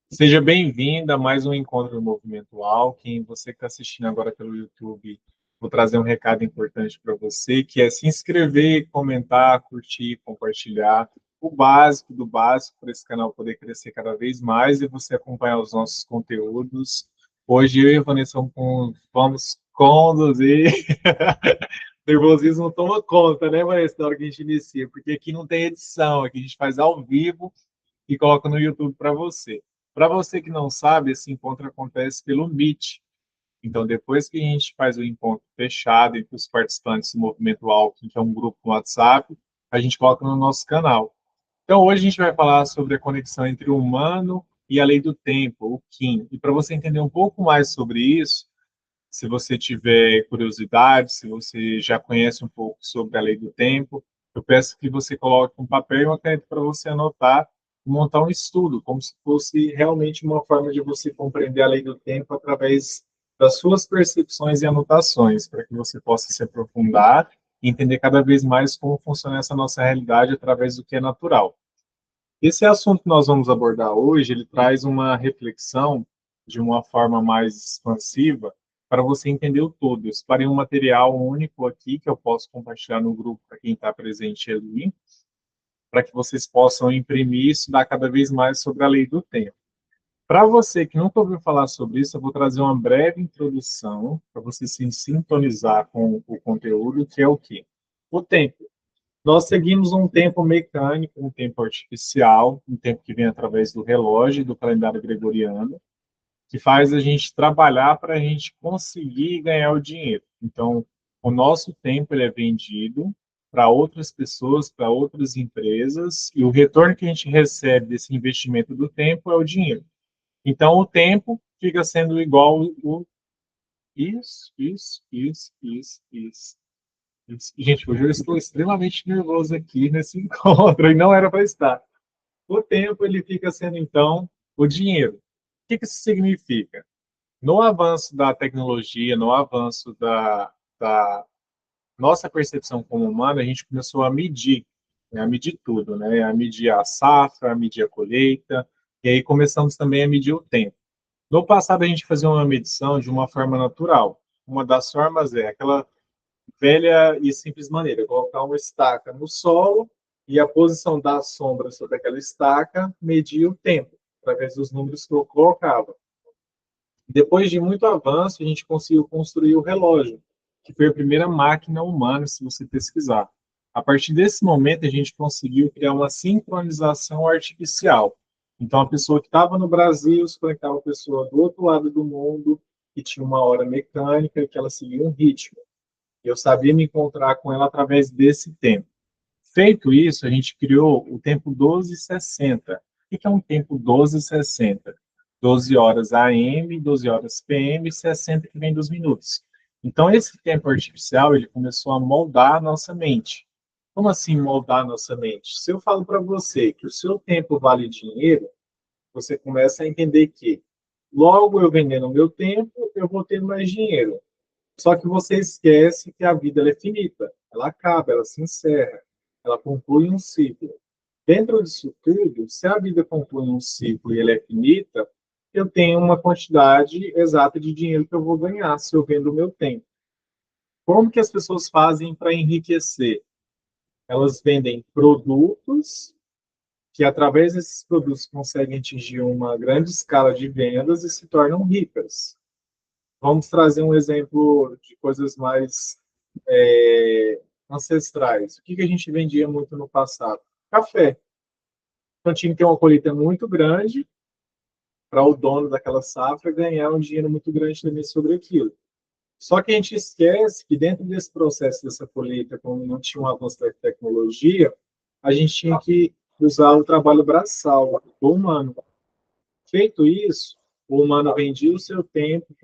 Seja bem-vinda a mais um Encontro do Movimento Al. Quem você que está assistindo agora pelo YouTube, vou trazer um recado importante para você, que é se inscrever, comentar, curtir, compartilhar. O básico do básico para esse canal poder crescer cada vez mais e você acompanhar os nossos conteúdos. Hoje eu e a Vanessa vamos conduzir. O nervosismo toma conta, né, Vanessa, na hora que a gente inicia, porque aqui não tem edição, aqui a gente faz ao vivo e coloca no YouTube para você. Para você que não sabe, esse encontro acontece pelo Meet. Então, depois que a gente faz o encontro fechado entre os participantes do Movimento Alckmin, que é um grupo no WhatsApp, a gente coloca no nosso canal. Então, hoje a gente vai falar sobre a conexão entre o humano e a lei do tempo, o Kim. E para você entender um pouco mais sobre isso, se você tiver curiosidade, se você já conhece um pouco sobre a lei do tempo, eu peço que você coloque um papel e uma caneta para você anotar e montar um estudo, como se fosse realmente uma forma de você compreender a lei do tempo através das suas percepções e anotações, para que você possa se aprofundar e entender cada vez mais como funciona essa nossa realidade através do que é natural. Esse assunto que nós vamos abordar hoje, ele traz uma reflexão de uma forma mais expansiva para você entender o todo. Eu separei um material único aqui que eu posso compartilhar no grupo para quem está presente ali, para que vocês possam imprimir e estudar cada vez mais sobre a lei do tempo. Para você que nunca ouviu falar sobre isso, eu vou trazer uma breve introdução para você se sintonizar com o conteúdo, que é o quê? O tempo. Nós seguimos um tempo mecânico, um tempo artificial, um tempo que vem através do relógio, do calendário gregoriano, que faz a gente trabalhar para a gente conseguir ganhar o dinheiro. Então, o nosso tempo ele é vendido para outras pessoas, para outras empresas, e o retorno que a gente recebe desse investimento do tempo é o dinheiro. Então, o tempo fica sendo igual o isso. Gente, hoje eu estou extremamente nervoso aqui nesse encontro e não era para estar. O tempo ele fica sendo então o dinheiro. O que isso significa? No avanço da tecnologia, no avanço da nossa percepção como humano, a gente começou a medir, né, a medir tudo, né, a medir a safra, a medir a colheita, e aí começamos também a medir o tempo. No passado a gente fazia uma medição de uma forma natural. Uma das formas é aquela velha e simples maneira, colocar uma estaca no solo e a posição da sombra sobre aquela estaca medir o tempo, através dos números que eu colocava. Depois de muito avanço, a gente conseguiu construir o relógio, que foi a primeira máquina humana, se você pesquisar. A partir desse momento, a gente conseguiu criar uma sincronização artificial. Então, a pessoa que estava no Brasil se conectava com a pessoa do outro lado do mundo, que tinha uma hora mecânica, que ela seguia um ritmo. Eu sabia me encontrar com ela através desse tempo. Feito isso, a gente criou o tempo 1260. O que é um tempo 1260? 12 horas AM, 12 horas PM, 60 que vem dos minutos. Então, esse tempo artificial, ele começou a moldar a nossa mente. Como assim moldar a nossa mente? Se eu falo para você que o seu tempo vale dinheiro, você começa a entender que logo eu vendendo o meu tempo, eu vou ter mais dinheiro. Só que você esquece que a vida ela é finita, ela acaba, ela se encerra, ela conclui um ciclo. Dentro disso tudo, se a vida conclui um ciclo e ela é finita, eu tenho uma quantidade exata de dinheiro que eu vou ganhar se eu vendo o meu tempo. Como que as pessoas fazem para enriquecer? Elas vendem produtos que, através desses produtos, conseguem atingir uma grande escala de vendas e se tornam ricas. Vamos trazer um exemplo de coisas mais ancestrais. O que a gente vendia muito no passado? Café. Então tinha que ter uma colheita muito grande para o dono daquela safra ganhar um dinheiro muito grande também sobre aquilo. Só que a gente esquece que dentro desse processo dessa colheita, como não tinha um avanço da tecnologia, a gente tinha que usar o trabalho braçal do humano. Feito isso, o humano vendia o seu tempo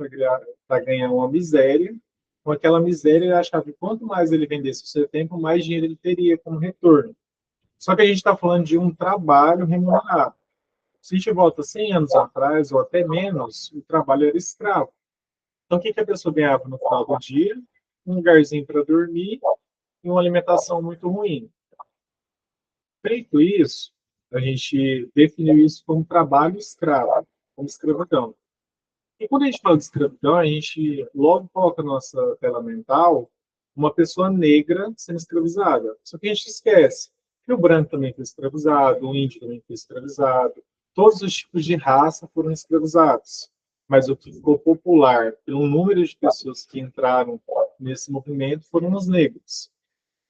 para ganhar uma miséria. Com aquela miséria, ele achava que quanto mais ele vendesse o seu tempo, mais dinheiro ele teria como retorno. Só que a gente está falando de um trabalho remunerado. Se a gente volta 100 anos atrás, ou até menos, o trabalho era escravo. Então, o que a pessoa ganhava no final do dia? Um lugarzinho para dormir e uma alimentação muito ruim. Feito isso, a gente definiu isso como trabalho escravo. como escravidão. E quando a gente fala de escravidão, a gente logo coloca na nossa tela mental uma pessoa negra sendo escravizada. Só que a gente esquece que o branco também foi escravizado, o índio também foi escravizado, todos os tipos de raça foram escravizados. Mas o que ficou popular pelo número de pessoas que entraram nesse movimento foram os negros.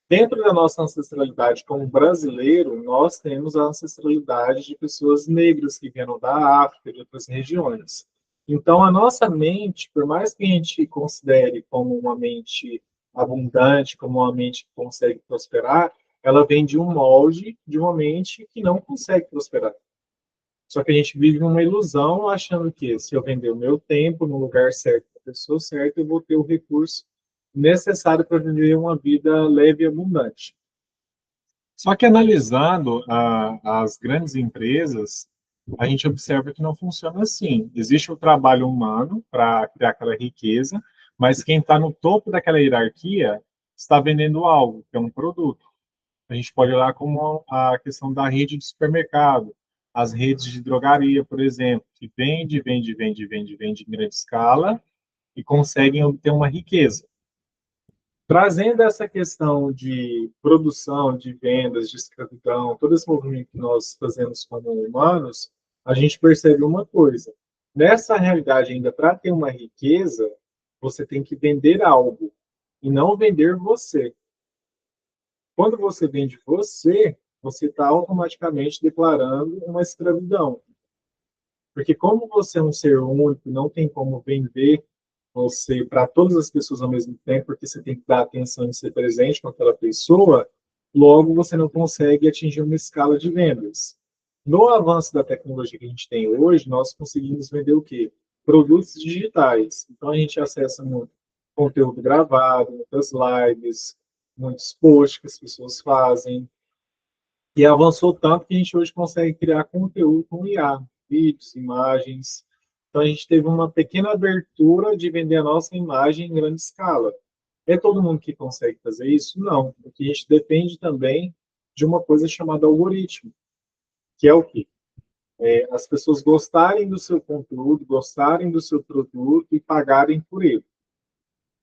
Dentro da nossa ancestralidade como brasileiro, nós temos a ancestralidade de pessoas negras que vieram da África, de outras regiões. Então, a nossa mente, por mais que a gente considere como uma mente abundante, como uma mente que consegue prosperar, ela vem de um molde de uma mente que não consegue prosperar. Só que a gente vive uma ilusão achando que se eu vender o meu tempo no lugar certo, com a pessoa certa, eu vou ter o recurso necessário para viver uma vida leve e abundante. Só que analisando as grandes empresas, a gente observa que não funciona assim. Existe o trabalho humano para criar aquela riqueza, mas quem está no topo daquela hierarquia está vendendo algo, que é um produto. A gente pode olhar como a questão da rede de supermercado, as redes de drogaria, por exemplo, que vende em grande escala e conseguem obter uma riqueza. Trazendo essa questão de produção, de vendas, de escravidão, todo esse movimento que nós fazemos como humanos, a gente percebe uma coisa. Nessa realidade, ainda para ter uma riqueza, você tem que vender algo e não vender você. Quando você vende você, você está automaticamente declarando uma escravidão. Porque como você é um ser único, não tem como vender você para todas as pessoas ao mesmo tempo, porque você tem que dar atenção e ser presente com aquela pessoa, logo você não consegue atingir uma escala de vendas. No avanço da tecnologia que a gente tem hoje, nós conseguimos vender o quê? Produtos digitais. Então a gente acessa muito conteúdo gravado, muitas lives, muitos posts que as pessoas fazem, e avançou tanto que a gente hoje consegue criar conteúdo com IA, vídeos, imagens. Então a gente teve uma pequena abertura de vender a nossa imagem em grande escala. É todo mundo que consegue fazer isso? Não, porque a gente depende também de uma coisa chamada algoritmo, que é o quê? As pessoas gostarem do seu conteúdo, gostarem do seu produto e pagarem por ele.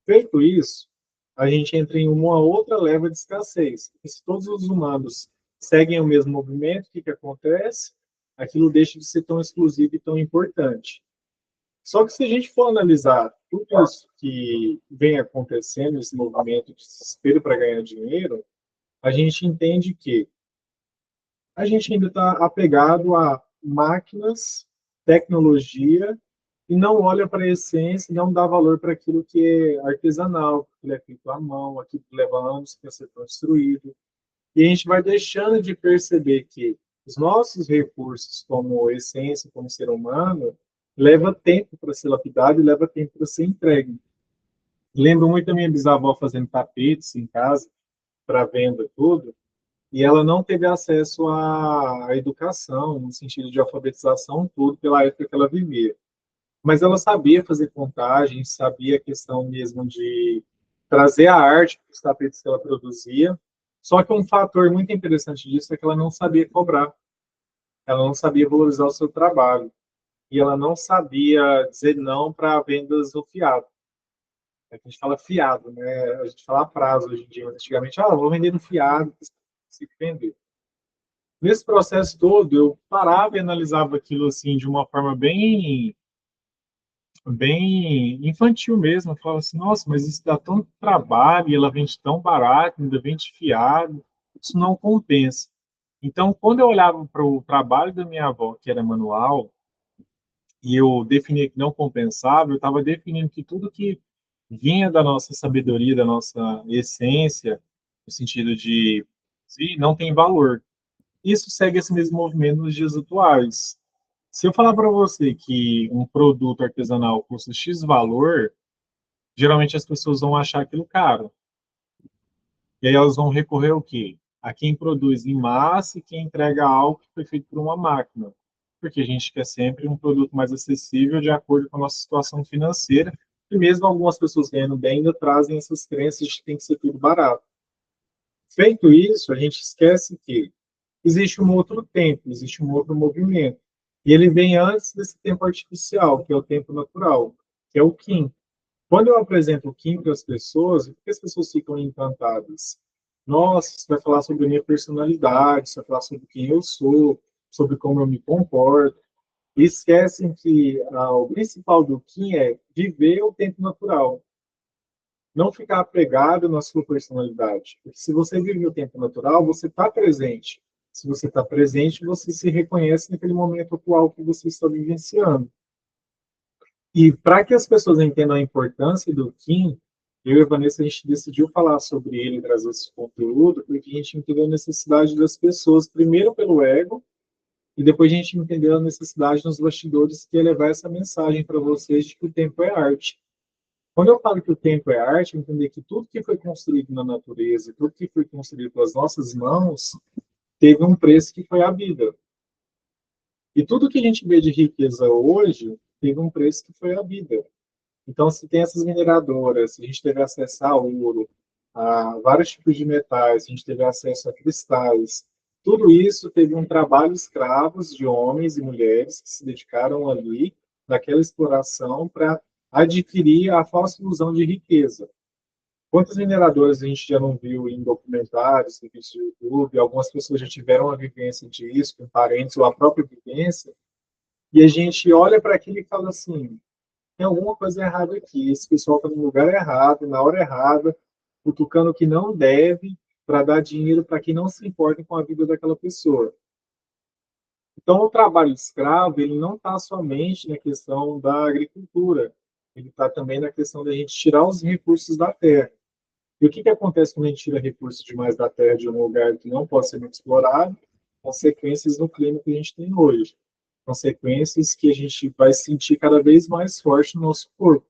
Feito isso, a gente entra em uma outra leva de escassez. E se todos os humanos seguem o mesmo movimento, o que, que acontece? Aquilo deixa de ser tão exclusivo e tão importante. Só que se a gente for analisar tudo isso que vem acontecendo, esse movimento de desespero para ganhar dinheiro, a gente entende que a gente ainda está apegado a máquinas, tecnologia, e não olha para a essência e não dá valor para aquilo que é artesanal, que é feito à mão, aquilo que leva anos para ser construído. E a gente vai deixando de perceber que os nossos recursos como essência, como ser humano, leva tempo para ser lapidado e leva tempo para ser entregue. Lembro muito da minha bisavó fazendo tapetes em casa, para venda tudo, e ela não teve acesso à educação, no sentido de alfabetização, tudo, pela época que ela vivia. Mas ela sabia fazer contagem, sabia a questão mesmo de trazer a arte para os tapetes que ela produzia. Só que um fator muito interessante disso é que ela não sabia cobrar, ela não sabia valorizar o seu trabalho e ela não sabia dizer não para vendas no fiado. A gente fala fiado, né? A gente fala a prazo hoje em dia, mas antigamente, vou vender no fiado, se vender. Nesse processo todo, eu parava e analisava aquilo assim de uma forma bem infantil mesmo. Eu falava assim, nossa, mas isso dá tanto trabalho e ela vende tão barato, ainda vende fiado, isso não compensa. Então, quando eu olhava para o trabalho da minha avó, que era manual, e eu definia que não compensava, eu estava definindo que tudo que vinha da nossa sabedoria, da nossa essência, no sentido de sim, não tem valor. Isso segue esse mesmo movimento nos dias atuais. Se eu falar para você que um produto artesanal custa X valor, geralmente as pessoas vão achar aquilo caro. E aí elas vão recorrer ao quê? A quem produz em massa e quem entrega algo que foi feito por uma máquina. Porque a gente quer sempre um produto mais acessível de acordo com a nossa situação financeira. E mesmo algumas pessoas ganhando bem ainda trazem essas crenças de que tem que ser tudo barato. Feito isso, a gente esquece que existe um outro tempo, existe um outro movimento. E ele vem antes desse tempo artificial, que é o tempo natural, que é o Kim. Quando eu apresento o Kim para as pessoas, por que as pessoas ficam encantadas? Nossa, você vai falar sobre a minha personalidade, você vai falar sobre quem eu sou, sobre como eu me comporto. E esquecem que o principal do Kim é viver o tempo natural, não ficar apegado na sua personalidade. Porque se você vive o tempo natural, você está presente. Se você está presente, você se reconhece naquele momento atual que você está vivenciando. E para que as pessoas entendam a importância do Kim, eu e a Vanessa, a gente decidiu falar sobre ele, trazer esse conteúdo, porque a gente entendeu a necessidade das pessoas, primeiro pelo ego, e depois a gente entendeu a necessidade nos bastidores que é levar essa mensagem para vocês de que o tempo é arte. Quando eu falo que o tempo é arte, eu entender que tudo que foi construído na natureza, tudo que foi construído pelas nossas mãos, teve um preço que foi a vida. E tudo que a gente vê de riqueza hoje, teve um preço que foi a vida. Então, se tem essas mineradoras, se a gente teve acesso a ouro, a vários tipos de metais, se a gente teve acesso a cristais, tudo isso teve um trabalho escravos de homens e mulheres que se dedicaram ali naquela exploração para adquirir a falsa ilusão de riqueza. Quantas mineradoras a gente já não viu em documentários, em vídeos do YouTube? Algumas pessoas já tiveram a vivência disso, com parentes, ou a própria vivência, e a gente olha para aquilo e fala assim: tem alguma coisa errada aqui. Esse pessoal está no lugar errado, na hora errada, cutucando o que não deve, para dar dinheiro para quem não se importa com a vida daquela pessoa. Então, o trabalho escravo, ele não está somente na questão da agricultura, ele está também na questão da gente tirar os recursos da terra. E o que, que acontece quando a gente tira recursos demais da terra de um lugar que não pode ser muito explorado? Consequências no clima que a gente tem hoje. Consequências que a gente vai sentir cada vez mais forte no nosso corpo.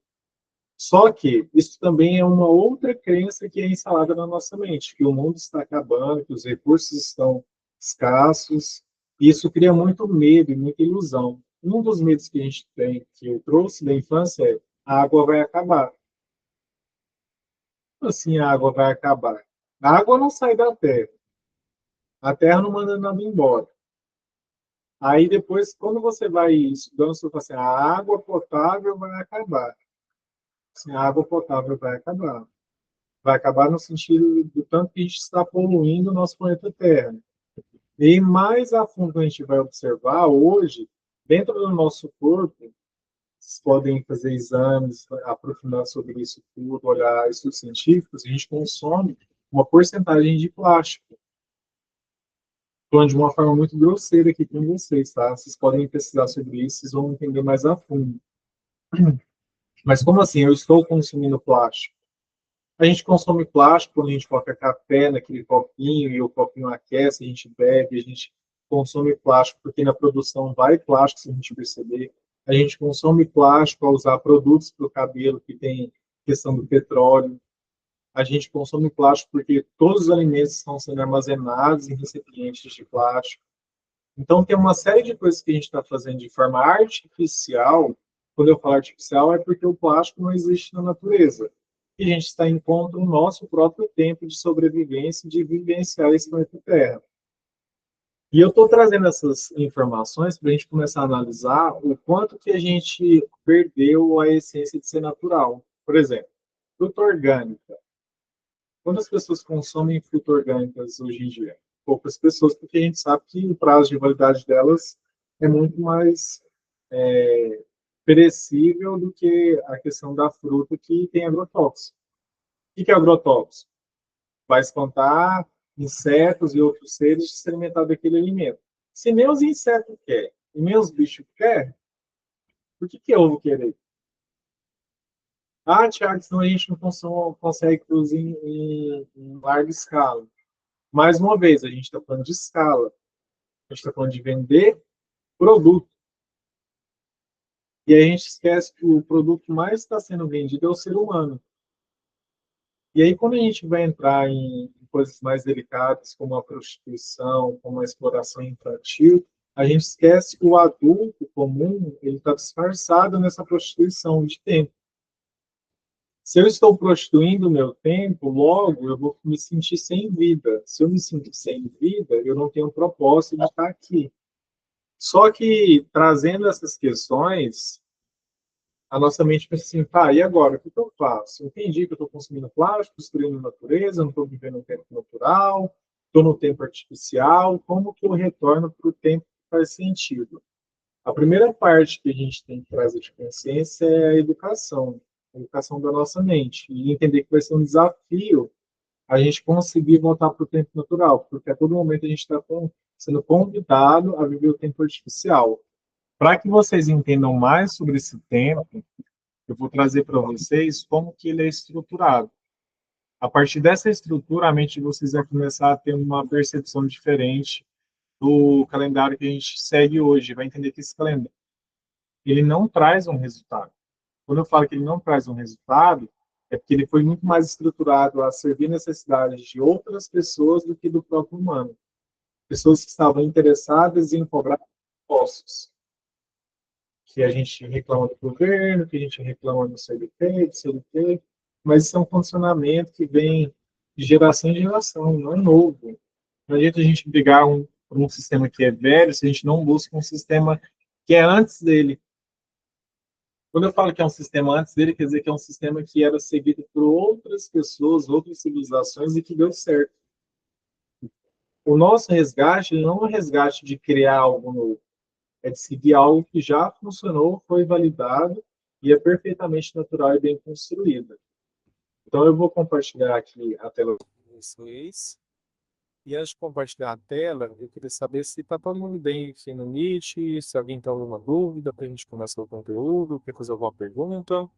Só que isso também é uma outra crença que é instalada na nossa mente, que o mundo está acabando, que os recursos estão escassos, e isso cria muito medo e muita ilusão. Um dos medos que a gente tem, que eu trouxe da infância, é: a água vai acabar. Como assim a água vai acabar? A água não sai da terra, a terra não manda nada embora. Aí depois, quando você vai estudando, você fala assim: a água potável vai acabar. Assim, a água potável vai acabar. Vai acabar no sentido do tanto que a gente está poluindo o nosso planeta Terra. E mais a fundo a gente vai observar hoje, dentro do nosso corpo, vocês podem fazer exames, aprofundar sobre isso tudo, olhar estudos científicos, a gente consome uma porcentagem de plástico. Falando de uma forma muito grosseira aqui com vocês, tá? Vocês podem pesquisar sobre isso, vocês vão entender mais a fundo. Mas como assim? Eu estou consumindo plástico? A gente consome plástico quando a gente coloca café naquele copinho e o copinho aquece, a gente bebe, a gente consome plástico porque na produção vai plástico, se a gente perceber. A gente consome plástico ao usar produtos para o cabelo que tem questão do petróleo. A gente consome plástico porque todos os alimentos estão sendo armazenados em recipientes de plástico. Então, tem uma série de coisas que a gente está fazendo de forma artificial. Quando eu falo artificial, é porque o plástico não existe na natureza. E a gente está em conta o nosso próprio tempo de sobrevivência e de vivenciar esse planeta Terra. E eu estou trazendo essas informações para a gente começar a analisar o quanto que a gente perdeu a essência de ser natural. Por exemplo, fruta orgânica. Quantas pessoas consomem frutas orgânicas hoje em dia? Poucas pessoas, porque a gente sabe que o prazo de validade delas é muito mais perecível do que a questão da fruta que tem agrotóxico. O que é agrotóxico? Vai espantar insetos e outros seres de se alimentar daquele alimento. Se nem os insetos querem e nem os bichos querem, por que eu vou querer? Ah, Tiago, senão a gente não consegue produzir em larga escala. Mais uma vez, a gente está falando de escala, a gente está falando de vender produto. E a gente esquece que o produto que mais está sendo vendido é o ser humano. E aí, quando a gente vai entrar em coisas mais delicadas, como a prostituição, como a exploração infantil, a gente esquece que o adulto comum ele está disfarçado nessa prostituição de tempo. Se eu estou prostituindo o meu tempo, logo eu vou me sentir sem vida. Se eu me sinto sem vida, eu não tenho propósito de estar aqui. Só que, trazendo essas questões, a nossa mente pensa assim, tá, e agora? O que eu faço? Entendi que eu estou consumindo plástico, destruindo a natureza, não estou vivendo no tempo natural, estou no tempo artificial, como que eu retorno para o tempo que faz sentido? A primeira parte que a gente tem que trazer de consciência é a educação da nossa mente, e entender que vai ser um desafio a gente conseguir voltar para o tempo natural, porque a todo momento a gente está sendo convidado a viver o tempo artificial. Para que vocês entendam mais sobre esse tempo, eu vou trazer para vocês como que ele é estruturado. A partir dessa estrutura, a mente de vocês vai começar a ter uma percepção diferente do calendário que a gente segue hoje. Vai entender que esse calendário ele não traz um resultado. Quando eu falo que ele não traz um resultado, é porque ele foi muito mais estruturado a servir necessidades de outras pessoas do que do próprio humano. Pessoas que estavam interessadas em cobrar impostos, que a gente reclama do governo, que a gente reclama do CLT, do CLT, mas isso é um funcionamento que vem de geração em geração, não é novo. Não adianta a gente brigar por um sistema que é velho se a gente não busca um sistema que é antes dele. Quando eu falo que é um sistema antes dele, quer dizer que é um sistema que era seguido por outras pessoas, outras civilizações e que deu certo. O nosso resgate ele não é um resgate de criar algo novo, é de seguir algo que já funcionou, foi validado e é perfeitamente natural e bem construída. Então eu vou compartilhar aqui a tela com vocês. E antes de compartilhar a tela, eu queria saber se está todo mundo bem aqui no Meet, se alguém tem alguma dúvida para a gente começar o conteúdo, quer fazer alguma pergunta.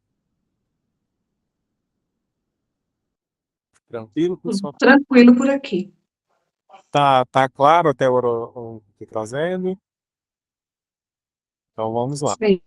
Tranquilo, pessoal? Tranquilo por aqui. Tá claro até agora o que estou trazendo? Então vamos lá. Sim.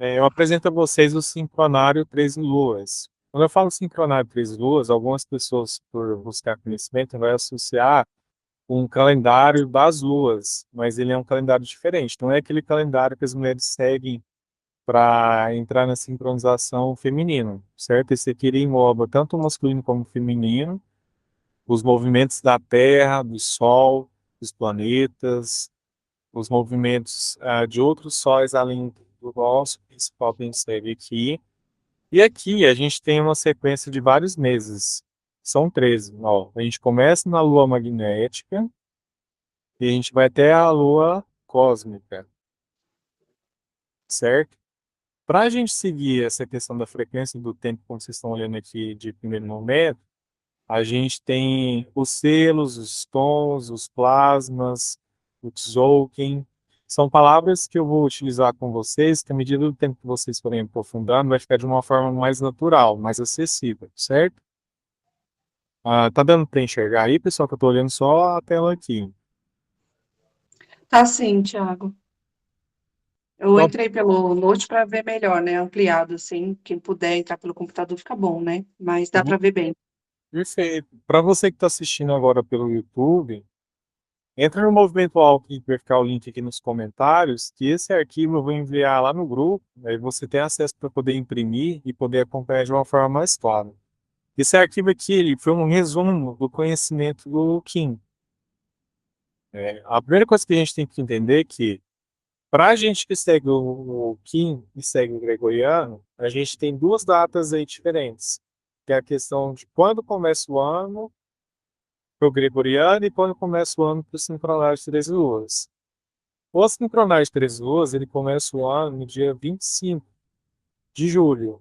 Eu apresento a vocês o sincronário Três Luas. Quando eu falo sincronário Três Luas, algumas pessoas, por buscar conhecimento, vai associar um calendário das luas, mas ele é um calendário diferente. Não é aquele calendário que as mulheres seguem para entrar na sincronização feminina, certo? Esse aqui ele engloba tanto o masculino como o feminino, os movimentos da Terra, do Sol, dos planetas, os movimentos de outros sóis além do nosso, principal que a gente segue aqui. E aqui a gente tem uma sequência de vários meses. São 13. Ó, a gente começa na Lua magnética e a gente vai até a Lua cósmica, certo? Para a gente seguir essa questão da frequência do tempo, como vocês estão olhando aqui de primeiro momento, a gente tem os selos, os tons, os plasmas, o tzolk'in. São palavras que eu vou utilizar com vocês, que à medida do tempo que vocês forem aprofundando, vai ficar de uma forma mais natural, mais acessível, certo? Tá dando para enxergar aí, pessoal, que eu estou olhando só a tela aqui. Tá sim, Thiago. Eu Então, entrei pelo Note para ver melhor, né? Ampliado, assim. Quem puder entrar pelo computador fica bom, né? Mas dá para ver bem. perfeito. Para você que está assistindo agora pelo YouTube, entra no Movimento Alto e vai ficar o link aqui nos comentários, que esse arquivo eu vou enviar lá no grupo, aí você tem acesso para poder imprimir e poder acompanhar de uma forma mais clara. Esse arquivo aqui ele foi um resumo do conhecimento do Kim. A primeira coisa que a gente tem que entender é que, para a gente que segue o Kim e segue o Gregoriano, a gente tem duas datas aí diferentes, que é a questão de quando começa o ano para o Gregoriano e quando começa o ano para o Sincronário de Três Luas. O Sincronário de Três Luas, ele começa o ano no dia 25 de julho.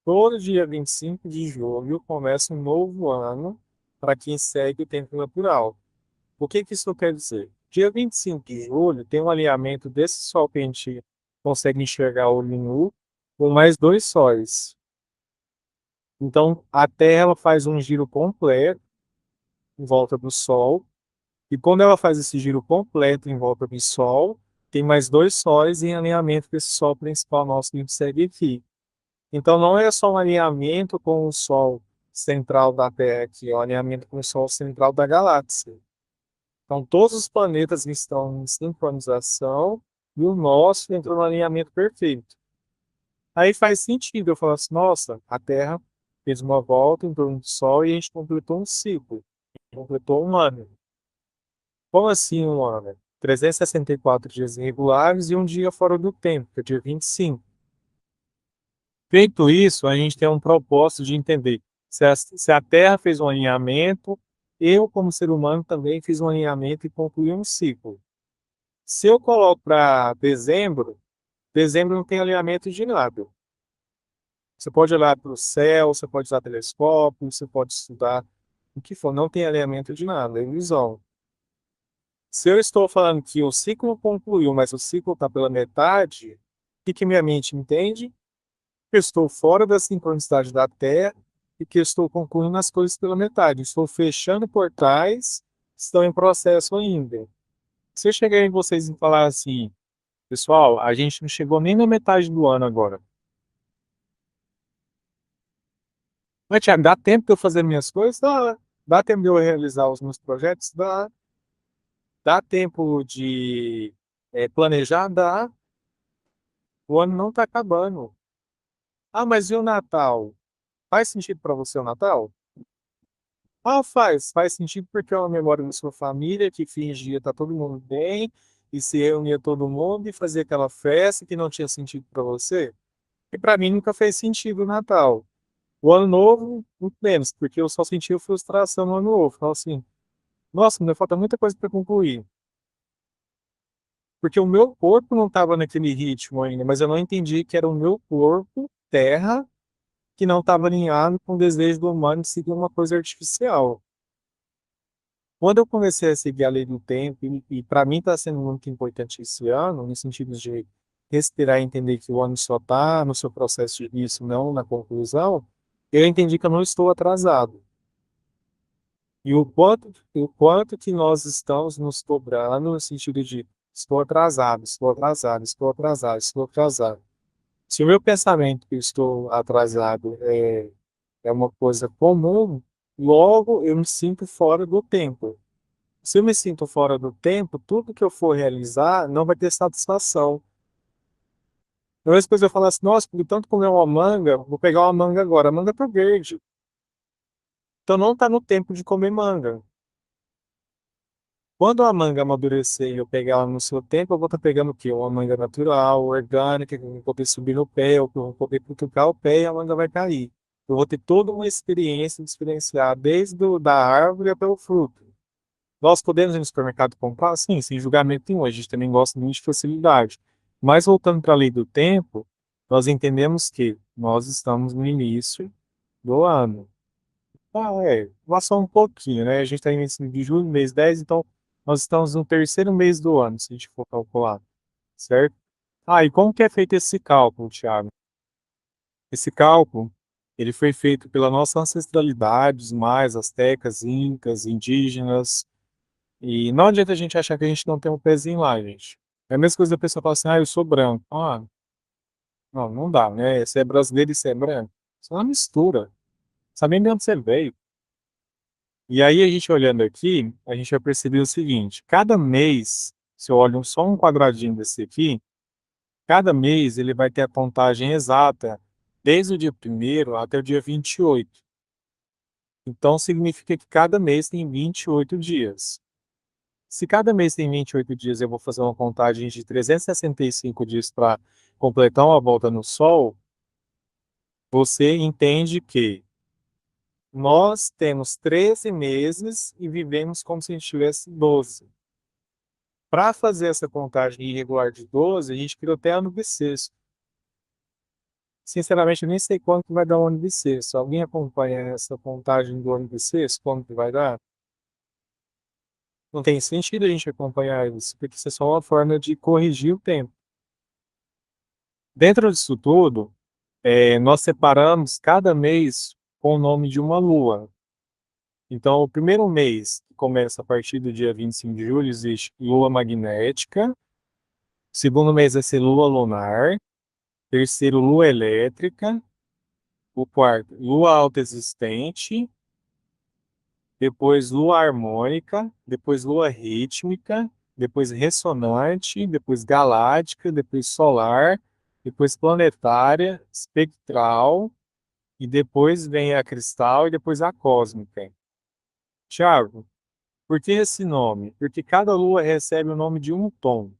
Todo dia 25 de julho começa um novo ano para quem segue o tempo natural. O que que isso quer dizer? Dia 25 de julho tem um alinhamento desse Sol que a gente consegue enxergar olho nu, com mais dois sóis. Então, a Terra ela faz um giro completo em volta do Sol, e quando ela faz esse giro completo em volta do Sol, tem mais dois sóis em alinhamento com esse Sol principal nosso que a gente segue aqui. Então, não é só um alinhamento com o Sol central da Terra aqui, é um alinhamento com o Sol central da galáxia. Então, todos os planetas estão em sincronização e o nosso entrou no alinhamento perfeito. Aí faz sentido, eu falo assim, nossa, a Terra fez uma volta em torno do Sol e a gente completou um ciclo, completou um ano. Como assim um ano? 364 dias irregulares e um dia fora do tempo, que é o dia 25. Feito isso, a gente tem um propósito de entender se a Terra fez um alinhamento, eu, como ser humano, também fiz um alinhamento e concluí um ciclo. Se eu coloco para dezembro, dezembro não tem alinhamento de nada. Você pode olhar para o céu, você pode usar telescópio, você pode estudar o que for, não tem alinhamento de nada, é ilusão. Se eu estou falando que o ciclo concluiu, mas o ciclo está pela metade, o que minha mente entende? Que eu estou fora da sincronicidade da Terra e que eu estou concluindo as coisas pela metade. Estou fechando portais, estão em processo ainda. Se eu chegar em vocês e falar assim, pessoal, a gente não chegou nem na metade do ano agora. Mas, Thiago, dá tempo de eu fazer minhas coisas? Dá. Dá tempo de eu realizar os meus projetos? Dá. Dá tempo de planejar? Dá. O ano não está acabando. Ah, mas e o Natal? Faz sentido para você o Natal? Ah, faz. Faz sentido porque é uma memória da sua família que fingia estar todo mundo bem e se reunia todo mundo e fazia aquela festa que não tinha sentido para você. E para mim nunca fez sentido o Natal. O Ano Novo, muito menos, porque eu só sentia frustração no Ano Novo. Então, assim, nossa, ainda falta muita coisa para concluir. Porque o meu corpo não estava naquele ritmo ainda, mas eu não entendi que era o meu corpo, terra, que não estava alinhado com o desejo do humano de seguir uma coisa artificial. Quando eu comecei a seguir a lei do tempo, e para mim está sendo muito importante esse ano, no sentido de respirar e entender que o ano só está no seu processo de início, não na conclusão, eu entendi que eu não estou atrasado. E o quanto que nós estamos nos cobrando no sentido de estou atrasado, estou atrasado, estou atrasado, estou atrasado. Se o meu pensamento que eu estou atrasado é uma coisa comum, logo eu me sinto fora do tempo. Se eu me sinto fora do tempo, tudo que eu for realizar não vai ter satisfação. Então, às vezes eu falo assim, nossa, por tanto comer uma manga, vou pegar uma manga agora. A manga tá verde. Então não está no tempo de comer manga. Quando a manga amadurecer e eu pegar ela no seu tempo, eu vou estar pegando o quê? Uma manga natural, orgânica, que eu vou poder subir no pé, ou que eu vou poder cutucar o pé e a manga vai cair. Eu vou ter toda uma experiência de experienciar desde da árvore até o fruto. Nós podemos ir no supermercado comprar? Sim, sem julgamento nenhum. A gente também gosta muito de facilidade. Mas voltando para a lei do tempo, nós entendemos que nós estamos no início do ano. Lá só um pouquinho, né? A gente está início de julho, mês 10, então nós estamos no terceiro mês do ano, se a gente for calcular, certo? Ah, e como que é feito esse cálculo, Thiago? Esse cálculo, ele foi feito pela nossa ancestralidade, os mais astecas, incas, indígenas, e não adianta a gente achar que a gente não tem um pezinho lá, gente. É a mesma coisa da pessoa falar assim, eu sou branco. Ah, não, não dá, né? Você é brasileiro e você é branco. Isso é uma mistura. Sabe nem de onde você veio. E aí, a gente olhando aqui, a gente vai perceber o seguinte: cada mês, se eu olho só um quadradinho desse aqui, cada mês ele vai ter a contagem exata, desde o dia 1º até o dia 28. Então, significa que cada mês tem 28 dias. Se cada mês tem 28 dias, eu vou fazer uma contagem de 365 dias para completar uma volta no Sol, você entende que nós temos 13 meses e vivemos como se a gente tivesse 12. Para fazer essa contagem irregular de 12, a gente criou até ano bissexto. Sinceramente, eu nem sei quanto vai dar o ano bissexto. Alguém acompanha essa contagem do ano bissexto? Quanto que vai dar? Não tem sentido a gente acompanhar isso, porque isso é só uma forma de corrigir o tempo. Dentro disso tudo, nós separamos cada mês com o nome de uma lua. Então, o primeiro mês, que começa a partir do dia 25 de julho, existe lua magnética. O segundo mês vai ser lua lunar. Terceiro, lua elétrica. O quarto, lua autoexistente. Depois, lua harmônica. Depois, lua rítmica. Depois, ressonante. Depois, galáctica. Depois, solar. depois planetária, espectral, e depois vem a cristal e depois a cósmica. Tiago, por que esse nome? Porque cada lua recebe o nome de um tom.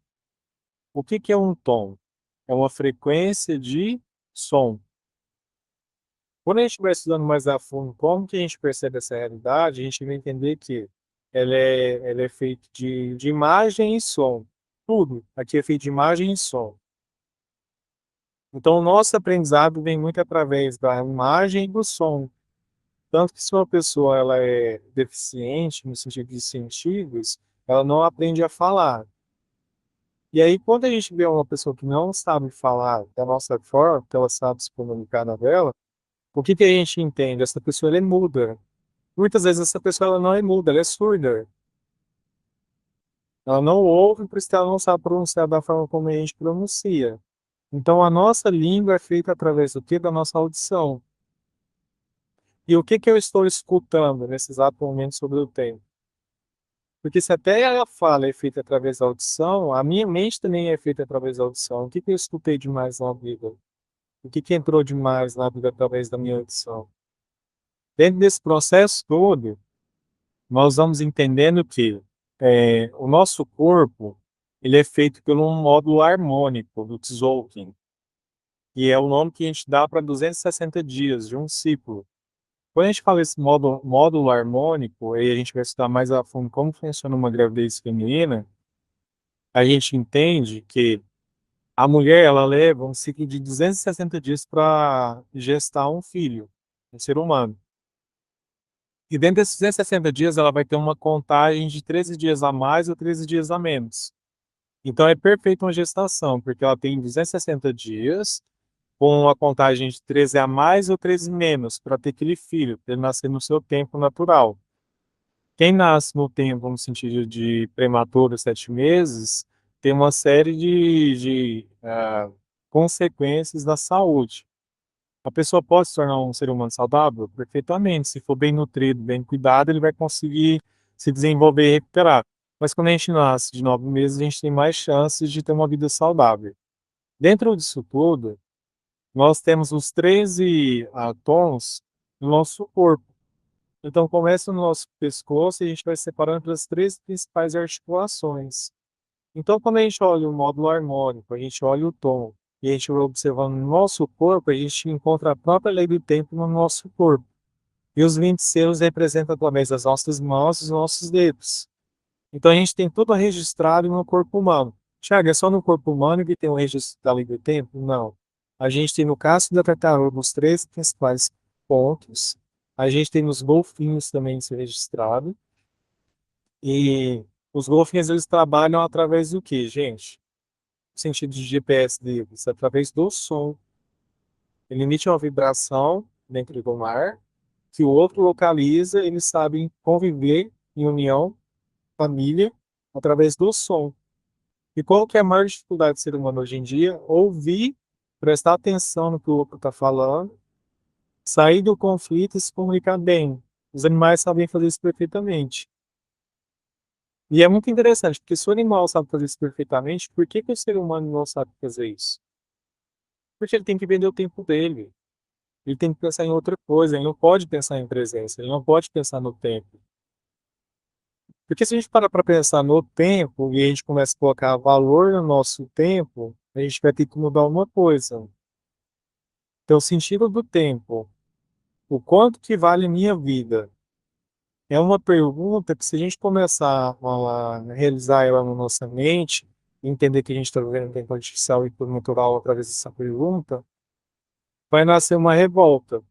O que que é um tom? É uma frequência de som. Quando a gente vai estudando mais a fundo como que a gente percebe essa realidade, a gente vai entender que ela é feita de imagem e som. Tudo aqui é feito de imagem e som. Então, o nosso aprendizado vem muito através da imagem e do som. Tanto que se uma pessoa ela é deficiente, no sentido de sentidos, ela não aprende a falar. E aí, quando a gente vê uma pessoa que não sabe falar da nossa forma, que ela sabe se comunicar na dela, o que que a gente entende? Essa pessoa ela é muda. Muitas vezes essa pessoa ela não é muda, ela é surda. Ela não ouve, por isso que ela não sabe pronunciar da forma como a gente pronuncia. Então, a nossa língua é feita através do quê? Da nossa audição. E o que que eu estou escutando nesse exato momento sobre o tempo? Porque se até a fala é feita através da audição, a minha mente também é feita através da audição. O que que eu escutei demais na vida? O que que entrou demais na vida através da minha audição? Dentro desse processo todo, nós vamos entendendo que o nosso corpo ele é feito por um módulo harmônico do Tzolk'in, que é o nome que a gente dá para 260 dias de um ciclo. Quando a gente fala esse módulo harmônico, aí a gente vai estudar mais a fundo como funciona uma gravidez feminina, a gente entende que a mulher ela leva um ciclo de 260 dias para gestar um filho, um ser humano. E dentro desses 260 dias ela vai ter uma contagem de 13 dias a mais ou 13 dias a menos. Então é perfeito uma gestação, porque ela tem 260 dias, com uma contagem de 13 a mais ou 13 menos, para ter aquele filho, para ele nascer no seu tempo natural. Quem nasce no tempo, no sentido de prematuro, 7 meses, tem uma série de consequências da saúde. A pessoa pode se tornar um ser humano saudável? Perfeitamente. Se for bem nutrido, bem cuidado, ele vai conseguir se desenvolver e recuperar. Mas quando a gente nasce de 9 meses, a gente tem mais chances de ter uma vida saudável. Dentro disso tudo, nós temos os 13 tons do nosso corpo. Então, começa no nosso pescoço e a gente vai separando pelas 13 principais articulações. Então, quando a gente olha o módulo harmônico, a gente olha o tom, e a gente vai observando no nosso corpo, a gente encontra a própria lei do tempo no nosso corpo. E os 20 selos representam através das nossas mãos e dos nossos dedos. Então, a gente tem tudo registrado no corpo humano. Tiago, é só no corpo humano que tem o registro da lei do tempo? Não. A gente tem no casco da tartaruga os 3 principais pontos. A gente tem nos golfinhos também isso registrado. E os golfinhos, eles trabalham através do quê, gente? O sentido de GPS deles, através do som. Ele emite uma vibração dentro do mar, que o outro localiza, eles sabem conviver em união, família, através do som. E qual que é a maior dificuldade do ser humano hoje em dia? Ouvir, prestar atenção no que o outro está falando, sair do conflito e se comunicar bem. Os animais sabem fazer isso perfeitamente. E é muito interessante, porque se o animal sabe fazer isso perfeitamente, por que que o ser humano não sabe fazer isso? Porque ele tem que vender o tempo dele. Ele tem que pensar em outra coisa, ele não pode pensar em presença, ele não pode pensar no tempo. Porque se a gente para para pensar no tempo e a gente começa a colocar valor no nosso tempo, a gente vai ter que mudar uma coisa. Então, o sentido do tempo, o quanto que vale a minha vida, é uma pergunta que se a gente começar a realizar ela na nossa mente, entender que a gente está vivendo um tempo artificial e tudo natural através dessa pergunta, vai nascer uma revolta.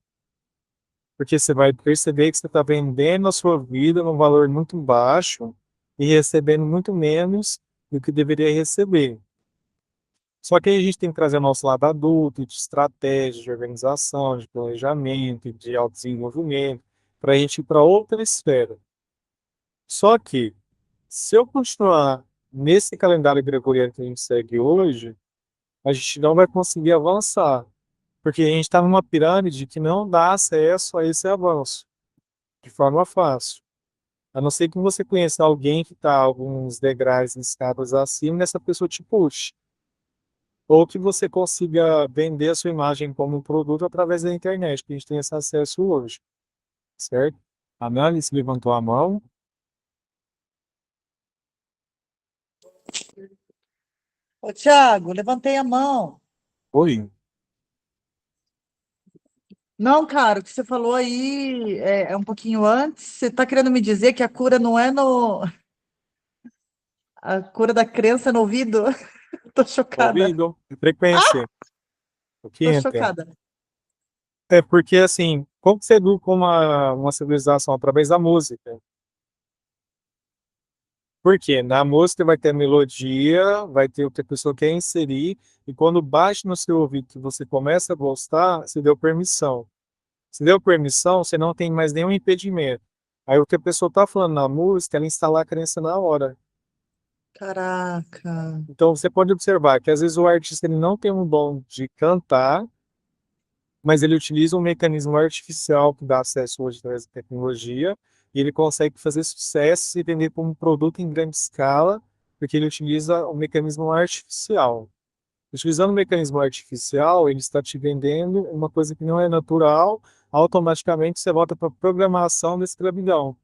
Porque você vai perceber que você está vendendo a sua vida num valor muito baixo e recebendo muito menos do que deveria receber. Só que aí a gente tem que trazer o nosso lado adulto, de estratégia, de organização, de planejamento, de autodesenvolvimento, para a gente ir para outra esfera. Só que, se eu continuar nesse calendário gregoriano que a gente segue hoje, a gente não vai conseguir avançar, porque a gente está numa pirâmide que não dá acesso a esse avanço de forma fácil. A não ser que você conheça alguém que está alguns degraus escadas acima, e essa pessoa te puxe. ou que você consiga vender a sua imagem como um produto através da internet, que a gente tem esse acesso hoje, certo? A Análise levantou a mão. Ô, Thiago, levantei a mão. Oi. Não, cara, o que você falou aí é um pouquinho antes. Você está querendo me dizer que a cura não é no. A cura da crença no ouvido? Tô chocada. Ouvido, frequência, o que Tô entra. chocada. É porque, assim, como que você educa uma civilização? Através da música. Porque na música vai ter melodia, vai ter o que a pessoa quer inserir, e quando bate no seu ouvido que você começa a gostar, você deu permissão. Se deu permissão, você não tem mais nenhum impedimento. Aí o que a pessoa está falando na música, ela instalar a crença na hora. Caraca. Então você pode observar que às vezes o artista ele não tem um dom de cantar, mas ele utiliza um mecanismo artificial que dá acesso hoje através da tecnologia, e ele consegue fazer sucesso e se vender como um produto em grande escala, porque ele utiliza um mecanismo artificial. Utilizando o mecanismo artificial, ele está te vendendo uma coisa que não é natural, automaticamente você volta para a programação da escravidão.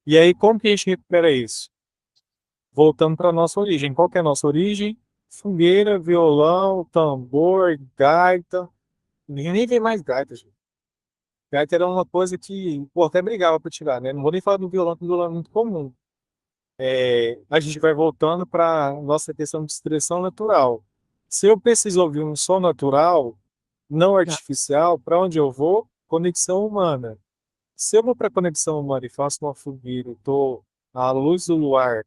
E aí, como que a gente recupera isso? Voltando para a nossa origem. Qual que é a nossa origem? Fogueira, violão, tambor, gaita. Ninguém nem vê mais gaita, gente. Gaita era uma coisa que, pô, até brigava para tirar, né? Não vou nem falar do violão, porque o violão é muito comum. A gente vai voltando para nossa questão de expressão natural. Se eu preciso ouvir um som natural, não Tá. artificial, para onde eu vou? Conexão humana. Se eu vou para conexão humana e faço uma fogueira, estou à luz do luar,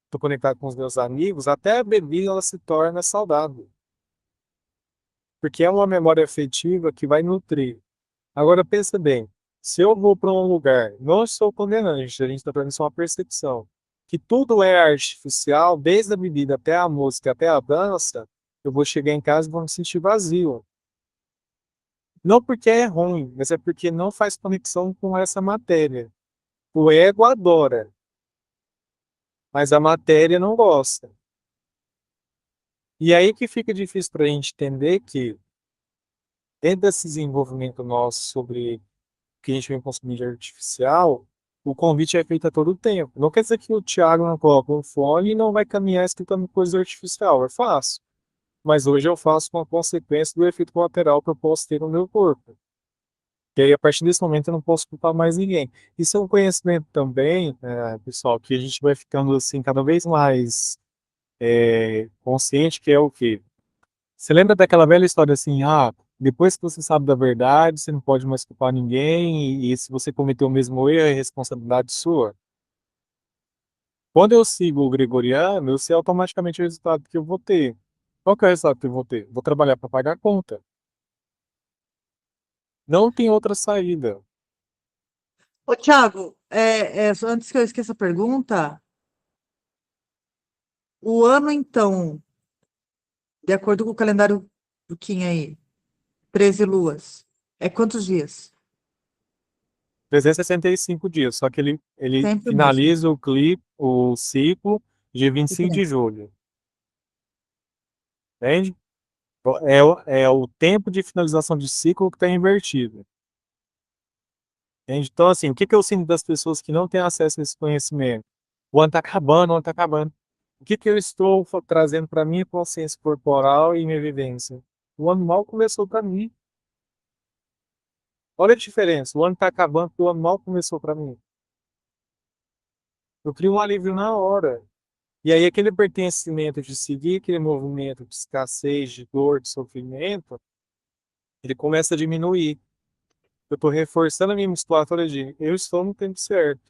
estou conectado com os meus amigos, até a bebida ela se torna saudável, porque é uma memória afetiva que vai nutrir. Agora pensa bem, se eu vou para um lugar, não estou condenando, a gente está tendo só uma percepção, que tudo é artificial, desde a bebida até a música, até a dança, eu vou chegar em casa e vou me sentir vazio. Não porque é ruim, mas é porque não faz conexão com essa matéria. O ego adora, mas a matéria não gosta. E aí que fica difícil para a gente entender que, dentro desse desenvolvimento nosso sobre o que a gente vem consumir de artificial, o convite é feito a todo tempo. Não quer dizer que o Thiago não coloca um fone e não vai caminhar escutando coisa artificial. É fácil. Mas hoje eu faço uma consequência do efeito colateral que eu posso ter no meu corpo. E aí, a partir desse momento, eu não posso culpar mais ninguém. Isso é um conhecimento também, pessoal, que a gente vai ficando assim cada vez mais consciente, que é o quê? Você lembra daquela velha história assim, depois que você sabe da verdade, você não pode mais culpar ninguém, e se você cometeu o mesmo erro, é responsabilidade sua? Quando eu sigo o gregoriano, eu sei automaticamente o resultado que eu vou ter. Qual que é o resultado que eu vou ter? Vou trabalhar para pagar a conta. Não tem outra saída. Ô, Thiago, só antes que eu esqueça a pergunta, o ano, então, de acordo com o calendário do Kim aí, 13 luas, é quantos dias? 365 dias, só que ele Sempre o mesmo. finaliza o ciclo dia 25 de Diferente. julho, entende? É o tempo de finalização de ciclo que está invertido, entende? Então, assim, o que que eu sinto das pessoas que não têm acesso a esse conhecimento? O ano está acabando, o ano está acabando. O que que eu estou trazendo para minha consciência corporal e minha vivência? O ano mal começou para mim. Olha a diferença, o ano está acabando porque o ano mal começou para mim. Eu crio um alívio na hora. E aí aquele pertencimento de seguir aquele movimento de escassez, de dor, de sofrimento, ele começa a diminuir. Eu estou reforçando a minha musculatura de eu estou no tempo certo.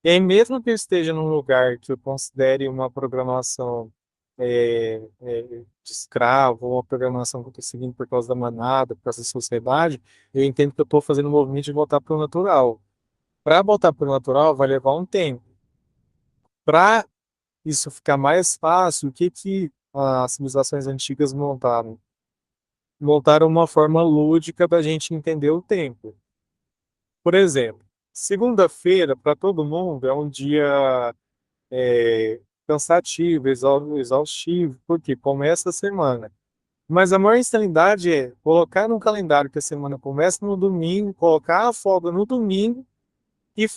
E aí mesmo que eu esteja num lugar que eu considere uma programação de escravo, ou uma programação que eu estou seguindo por causa da manada, por causa da sociedade, eu entendo que eu estou fazendo um movimento de voltar para o natural. Para voltar para o natural vai levar um tempo. Para isso ficar mais fácil, o que que as civilizações antigas montaram? Montaram uma forma lúdica da gente entender o tempo. Por exemplo, segunda-feira, para todo mundo, é um dia cansativo, exaustivo, porque começa a semana. Mas a maior insanidade é colocar num calendário que a semana começa no domingo, colocar a folga no domingo e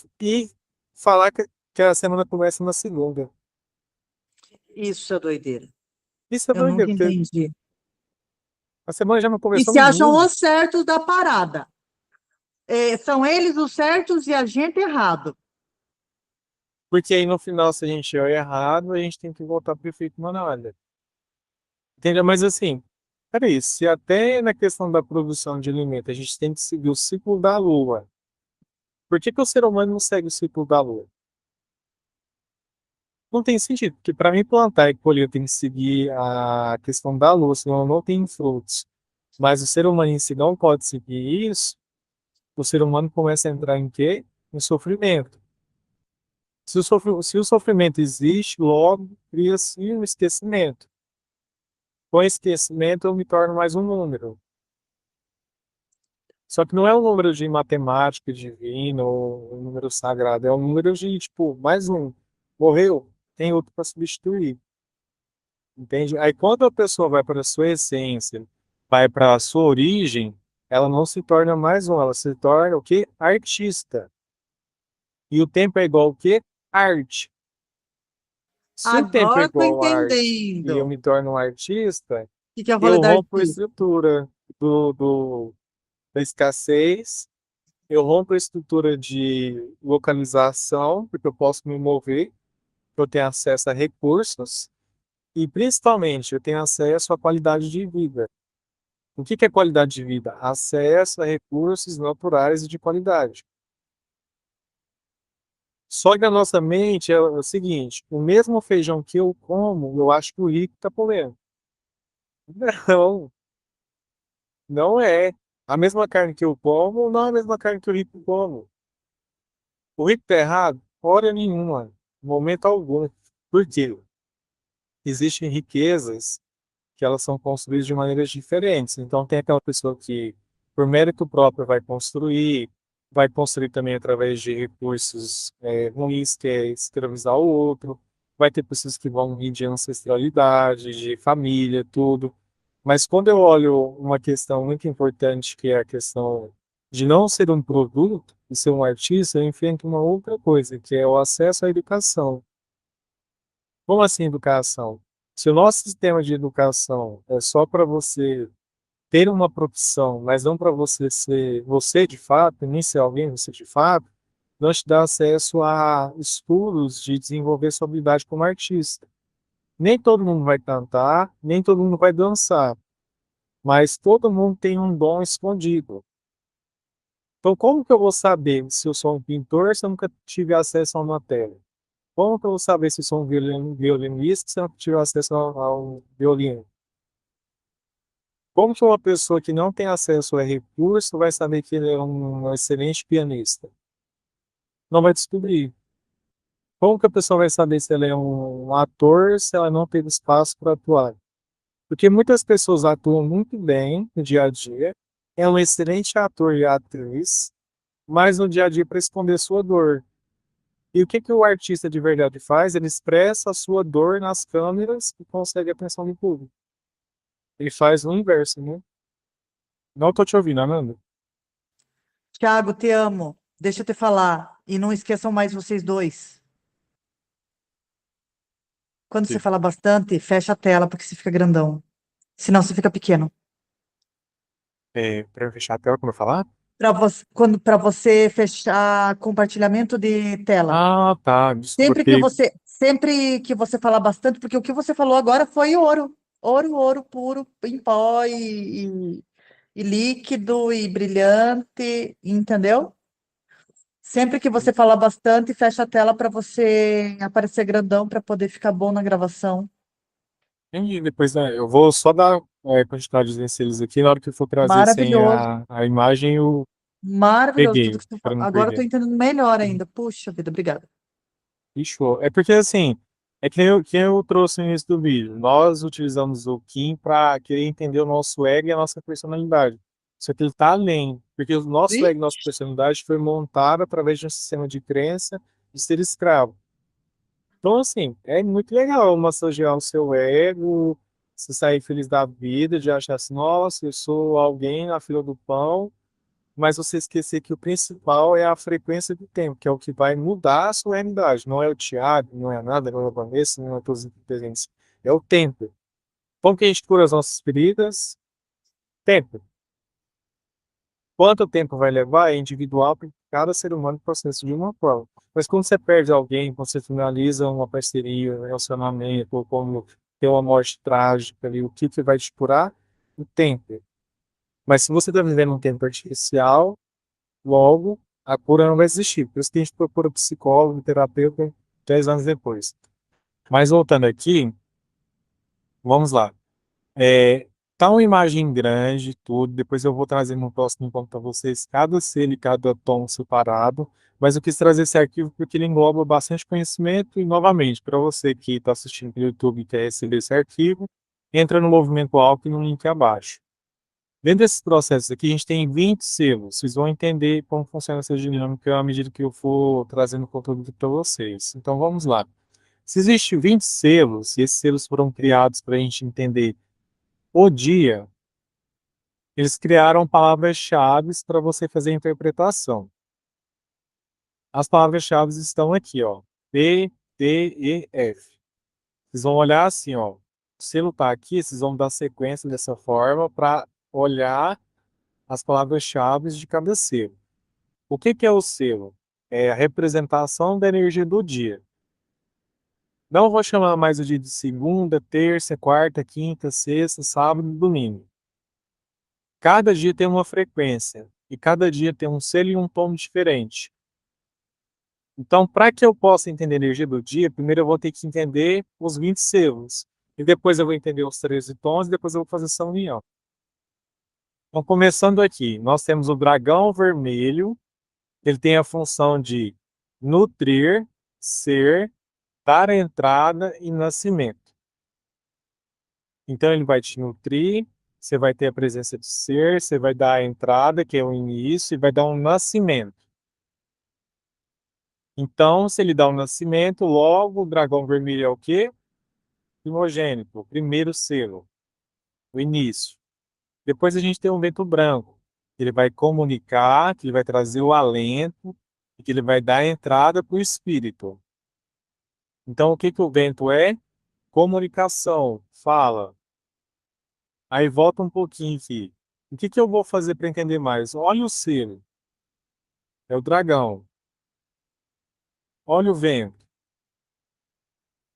falar que a semana começa na segunda. Isso é doideira. Isso é Eu nunca doideira, porque entendi. a semana já não E começou se no acham domingo. os certos da parada. São eles os certos e a gente errado. Porque aí no final, se a gente é errado, a gente tem que voltar para o efeito manada. Entendeu? Mas assim, peraí, se até na questão da produção de alimento a gente tem que seguir o ciclo da Lua, por que que o ser humano não segue o ciclo da Lua? Não tem sentido, porque para mim plantar e colher tem que seguir a questão da Lua, senão não tem frutos. Mas o ser humano em si não pode seguir isso, o ser humano começa a entrar em quê? Em sofrimento. Se o sofrimento existe, logo cria-se um esquecimento. Com esquecimento, eu me torno mais um número. Só que não é um número de matemática divina ou um número sagrado, é um número de, tipo, mais um. Morreu, tem outro para substituir. Entende? Aí quando a pessoa vai para a sua essência, vai para a sua origem, ela não se torna mais um, ela se torna o quê? Artista. E o tempo é igual ao quê? Arte. Se o tempo é Agora estou igual a arte e eu entendendo me torno um artista, o que é o rolê eu da rompo a artista. estrutura da escassez, eu rompo a estrutura de localização, porque eu posso me mover, eu tenho acesso a recursos e, principalmente, eu tenho acesso à qualidade de vida. O que que é qualidade de vida? Acesso a recursos naturais e de qualidade. Só que na nossa mente é o seguinte: o mesmo feijão que eu como, eu acho que o rico está comendo. Não, não é. A mesma carne que eu como, não é a mesma carne que o rico come. O rico tá errado? Hora nenhuma, momento algum. Por quê? Existem riquezas que elas são construídas de maneiras diferentes. Então tem aquela pessoa que, por mérito próprio, vai construir também através de recursos ruins, que é escravizar o outro. Vai ter pessoas que vão vir de ancestralidade, de família, tudo. Mas quando eu olho uma questão muito importante, que é a questão de não ser um produto e ser um artista, eu enfrento uma outra coisa, que é o acesso à educação. Como assim educação? Se o nosso sistema de educação é só para você ter uma profissão, mas não para você ser você de fato, nem ser alguém você de fato, não te dá acesso a estudos de desenvolver sua habilidade como artista. Nem todo mundo vai cantar, nem todo mundo vai dançar, mas todo mundo tem um dom escondido. Então, como que eu vou saber se eu sou um pintor se eu nunca tive acesso a uma tela? Como que eu vou saber se eu sou um violinista se eu não tiver acesso a um violino? Como que uma pessoa que não tem acesso a recurso vai saber que ele é um excelente pianista? Não vai descobrir. Como que a pessoa vai saber se ela é um ator se ela não teve espaço para atuar? Porque muitas pessoas atuam muito bem no dia a dia, é um excelente ator e atriz, mas no dia a dia para esconder sua dor. E o que que o artista de verdade faz? Ele expressa a sua dor nas câmeras e consegue a atenção do público. Ele faz o inverso, né? Não tô te ouvindo, Amanda. Thiago, te amo. Deixa eu te falar. E não esqueçam mais vocês dois. Quando você Sim. fala bastante, fecha a tela, porque você fica grandão. Senão você fica pequeno. Para fechar a tela, como eu falar? Para você fechar compartilhamento de tela. Ah, tá. Desculpa, fiquei. Sempre que você falar bastante, porque o que você falou agora foi ouro. Ouro, ouro puro, em pó e líquido e brilhante, entendeu? Sempre que você falar bastante, fecha a tela para você aparecer grandão para poder ficar bom na gravação. Entendi. Depois, né, eu vou só dar quantidade de selos aqui. Na hora que eu for trazer sem Maravilhoso, a imagem, eu maravilhoso tudo peguei, que você para falou. não Agora eu tô perder. entendendo melhor ainda. Puxa vida, obrigada. Fechou. É porque, assim, é que eu trouxe no início do vídeo. Nós utilizamos o Kim para querer entender o nosso ego e a nossa personalidade. Só que ele está além, porque o nosso ego e nossa personalidade foi montado através de um sistema de crença de ser escravo. Então, assim, é muito legal massagear o seu ego, você sair feliz da vida, de achar assim, nossa, eu sou alguém na fila do pão, mas você esquecer que o principal é a frequência do tempo, que é o que vai mudar a sua realidade. Não é o Thiago, não é nada, não é a Vanessa, não é todos os presentes. É o tempo. Como que a gente cura as nossas feridas? Tempo. Quanto tempo vai levar é individual para cada ser humano processa de uma forma. Mas quando você perde alguém, quando você finaliza uma parceria, um relacionamento, ou quando tem uma morte trágica ali, o que que vai te curar? O tempo. Mas se você está vivendo um tempo artificial, logo a cura não vai existir. Por isso que a gente procura psicólogo, terapeuta 10 anos depois. Mas voltando aqui, vamos lá. Tá uma imagem grande, tudo. Depois eu vou trazer no próximo encontro para vocês cada selo e cada tom separado. Mas eu quis trazer esse arquivo porque ele engloba bastante conhecimento. E, novamente, para você que está assistindo pelo YouTube e quer receber esse arquivo, entra no Movimento Alto e no link abaixo. Dentro desses processos aqui, a gente tem 20 selos. Vocês vão entender como funciona essa dinâmica à medida que eu for trazendo conteúdo para vocês. Então, vamos lá. Se existem 20 selos, e esses selos foram criados para a gente entender o dia, eles criaram palavras-chave para você fazer a interpretação. As palavras-chave estão aqui, ó. P, T, E, F. Vocês vão olhar assim, ó. O selo está aqui, vocês vão dar sequência dessa forma para olhar as palavras-chave de cada selo. O que que é o selo? É a representação da energia do dia. Não vou chamar mais o dia de segunda, terça, quarta, quinta, sexta, sábado e domingo. Cada dia tem uma frequência e cada dia tem um selo e um tom diferente. Então, para que eu possa entender a energia do dia, primeiro eu vou ter que entender os 20 selos. E depois eu vou entender os 13 tons e depois eu vou fazer essa união. Então, começando aqui, nós temos o dragão vermelho. Ele tem a função de nutrir, ser, dar entrada e nascimento. Então, ele vai te nutrir, você vai ter a presença de ser, você vai dar a entrada, que é o início, e vai dar um nascimento. Então, se ele dá um nascimento, logo o dragão vermelho é o quê? Primogênito, o primeiro selo, o início. Depois a gente tem um vento branco. Ele vai comunicar, que ele vai trazer o alento, e que ele vai dar a entrada para o espírito. Então, o que que o vento é? Comunicação, fala. Aí volta um pouquinho aqui. O que que eu vou fazer para entender mais? Olha o selo, é o dragão. Olha o vento,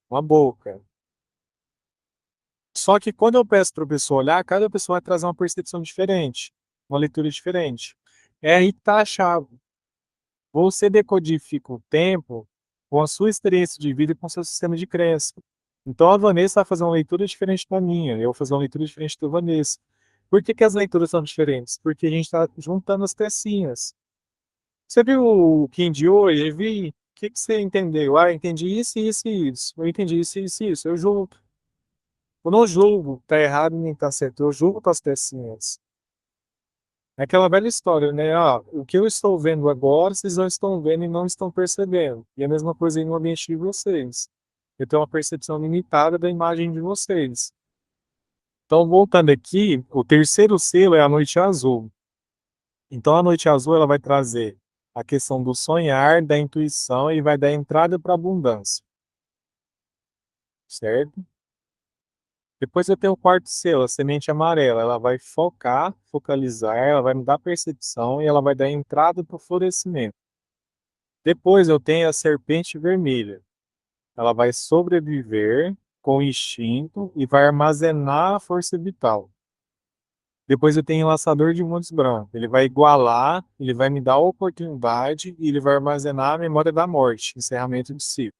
uma boca. Só que quando eu peço para a pessoa olhar, cada pessoa vai trazer uma percepção diferente, uma leitura diferente. É aí que está a chave. Você decodifica o tempo com a sua experiência de vida e com o seu sistema de crença. Então a Vanessa vai fazer uma leitura diferente da minha, eu vou fazer uma leitura diferente da Vanessa. Por que que as leituras são diferentes? Porque a gente está juntando as pecinhas. Você viu o Kim de hoje? Eu vi. O que que você entendeu? Ah, eu entendi isso, isso e isso. Eu entendi isso, isso e isso. Eu julgo. Eu não julgo tá errado nem tá certo. Eu julgo com as pecinhas. É aquela velha história, né? Ah, o que eu estou vendo agora, vocês não estão vendo e não estão percebendo. E a mesma coisa aí no ambiente de vocês. Eu tenho uma percepção limitada da imagem de vocês. Então, voltando aqui, o terceiro selo é a noite azul. Então, a noite azul ela vai trazer a questão do sonhar, da intuição e vai dar entrada para a abundância. Certo? Depois eu tenho o quarto selo, a semente amarela. Ela vai focar, focalizar, ela vai me dar percepção e ela vai dar entrada para o florescimento. Depois eu tenho a serpente vermelha. Ela vai sobreviver com instinto e vai armazenar a força vital. Depois eu tenho o laçador de mundos branco. Ele vai igualar, ele vai me dar a oportunidade e ele vai armazenar a memória da morte, encerramento de ciclo.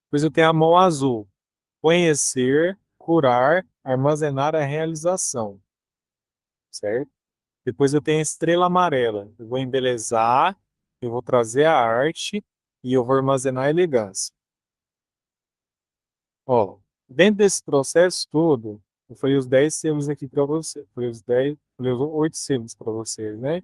Depois eu tenho a mão azul. Conhecer, curar, armazenar a realização. Certo? Depois eu tenho a estrela amarela. Eu vou embelezar, eu vou trazer a arte e eu vou armazenar a elegância. Ó, dentro desse processo todo, eu falei os 10 selos aqui para você. Falei os 8 selos para vocês, né?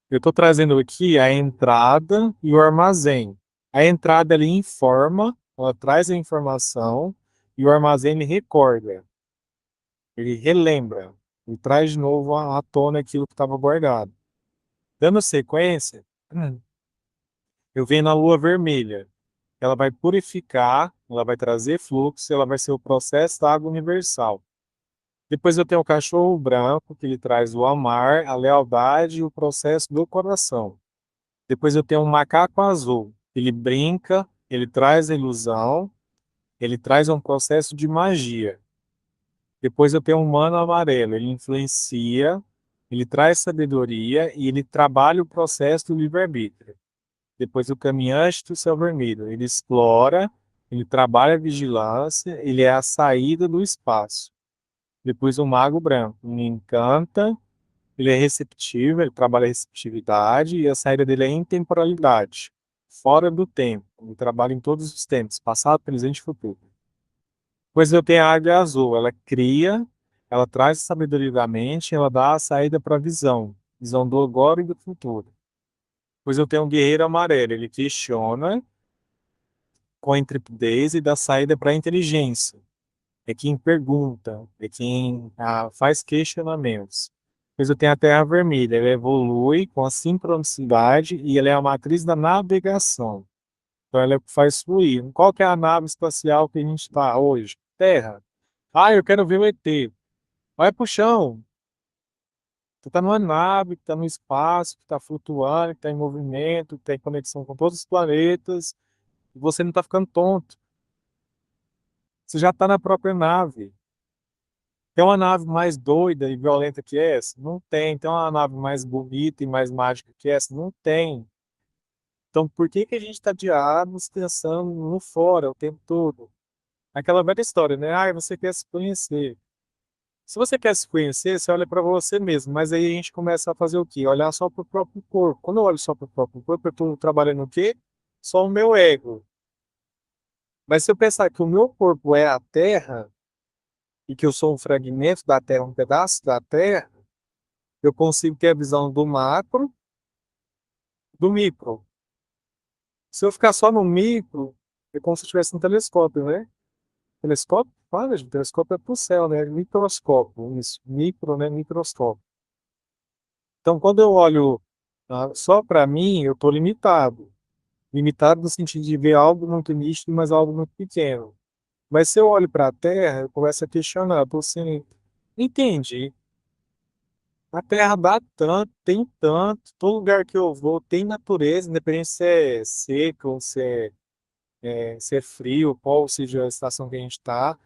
Eu estou trazendo aqui a entrada e o armazém. A entrada ali informa, ela traz a informação e o armazém ele recorda, ele relembra, ele traz de novo à tona aquilo que estava guardado. Dando sequência, eu venho na lua vermelha. Ela vai purificar, ela vai trazer fluxo, ela vai ser o processo da água universal. Depois eu tenho o cachorro branco, que ele traz o amar, a lealdade e o processo do coração. Depois eu tenho um macaco azul, ele brinca, ele traz a ilusão, ele traz um processo de magia. Depois eu tenho um humano amarelo, ele influencia, ele traz sabedoria e ele trabalha o processo do livre-arbítrio. Depois o caminhante do céu vermelho, ele explora, ele trabalha a vigilância, ele é a saída do espaço. Depois o mago branco, ele encanta, ele é receptivo, ele trabalha a receptividade e a saída dele é intemporalidade, fora do tempo. Ele trabalha em todos os tempos, passado, presente e futuro. Depois eu tenho a águia azul, ela cria, ela traz a sabedoria da mente, ela dá a saída para a visão do agora e do futuro. Depois eu tenho um guerreiro amarelo, ele questiona com a intrepidez e dá saída para a inteligência. É quem pergunta, é quem faz questionamentos. Depois eu tenho a Terra Vermelha, ela evolui com a sincronicidade e ela é a matriz da navegação. Então ela é o que faz fluir. Qual que é a nave espacial que a gente está hoje? Terra. Ah, eu quero ver o ET. Vai pro chão. Tu tá numa nave que tá no espaço, que tá flutuando, que tá em movimento, que tem conexão com todos os planetas, e você não tá ficando tonto. Você já tá na própria nave. Tem uma nave mais doida e violenta que essa? Não tem. Tem uma nave mais bonita e mais mágica que essa? Não tem. Então, por que que a gente está diados pensando no fora o tempo todo? Aquela velha história, né? Ah, você quer se conhecer. Se você quer se conhecer, você olha para você mesmo. Mas aí a gente começa a fazer o quê? Olhar só para o próprio corpo. Quando eu olho só para o próprio corpo, eu estou trabalhando o quê? Só o meu ego. Mas se eu pensar que o meu corpo é a Terra e que eu sou um fragmento da Terra, um pedaço da Terra, eu consigo ter a visão do macro, do micro. Se eu ficar só no micro, é como se eu estivesse no telescópio, né? Telescópio? Fala, gente, telescópio é pro céu, né? Microscópio, isso. Micro, né? Microscópio. Então, quando eu olho só para mim, eu estou limitado. Limitado no sentido de ver algo muito nítido, mas algo muito pequeno. Mas se eu olho para a Terra, eu começo a questionar. Você entende? A Terra dá tanto, tem tanto. Todo lugar que eu vou tem natureza, independente se é seco ou se é frio, qual seja a estação que a gente está.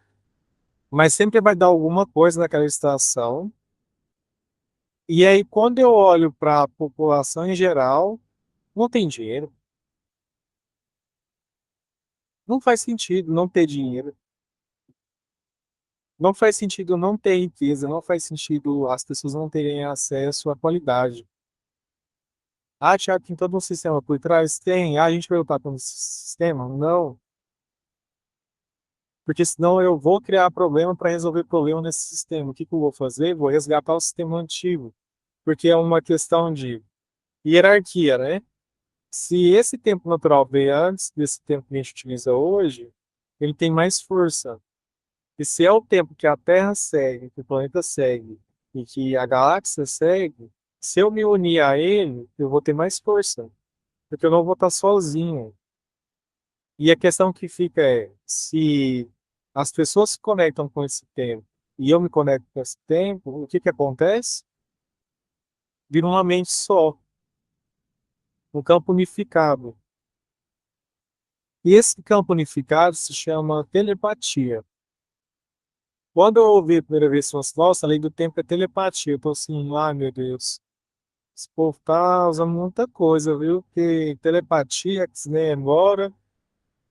Mas sempre vai dar alguma coisa naquela estação. E aí, quando eu olho para a população em geral, não tem dinheiro. Não faz sentido não ter dinheiro. Não faz sentido não ter riqueza. Não faz sentido as pessoas não terem acesso à qualidade. Ah, Thiago, tem todo um sistema por trás? Tem. Ah, a gente vai lutar contra esse sistema? Não. Porque senão eu vou criar problema para resolver problema nesse sistema. O que que eu vou fazer? Vou resgatar o sistema antigo. Porque é uma questão de hierarquia, né? Se esse tempo natural veio antes desse tempo que a gente utiliza hoje, ele tem mais força. E se é o tempo que a Terra segue, que o planeta segue, e que a galáxia segue, se eu me unir a ele, eu vou ter mais força. Porque eu não vou estar sozinho. E a questão que fica é, se as pessoas se conectam com esse tempo e eu me conecto com esse tempo, o que que acontece? Vira uma mente só, um campo unificado. E esse campo unificado se chama telepatia. Quando eu ouvi a primeira vez, eu falei assim, nossa, a lei do tempo é telepatia. Eu tô assim, ai meu Deus, esse povo tá usando muita coisa, viu? Que telepatia, que se nem embora.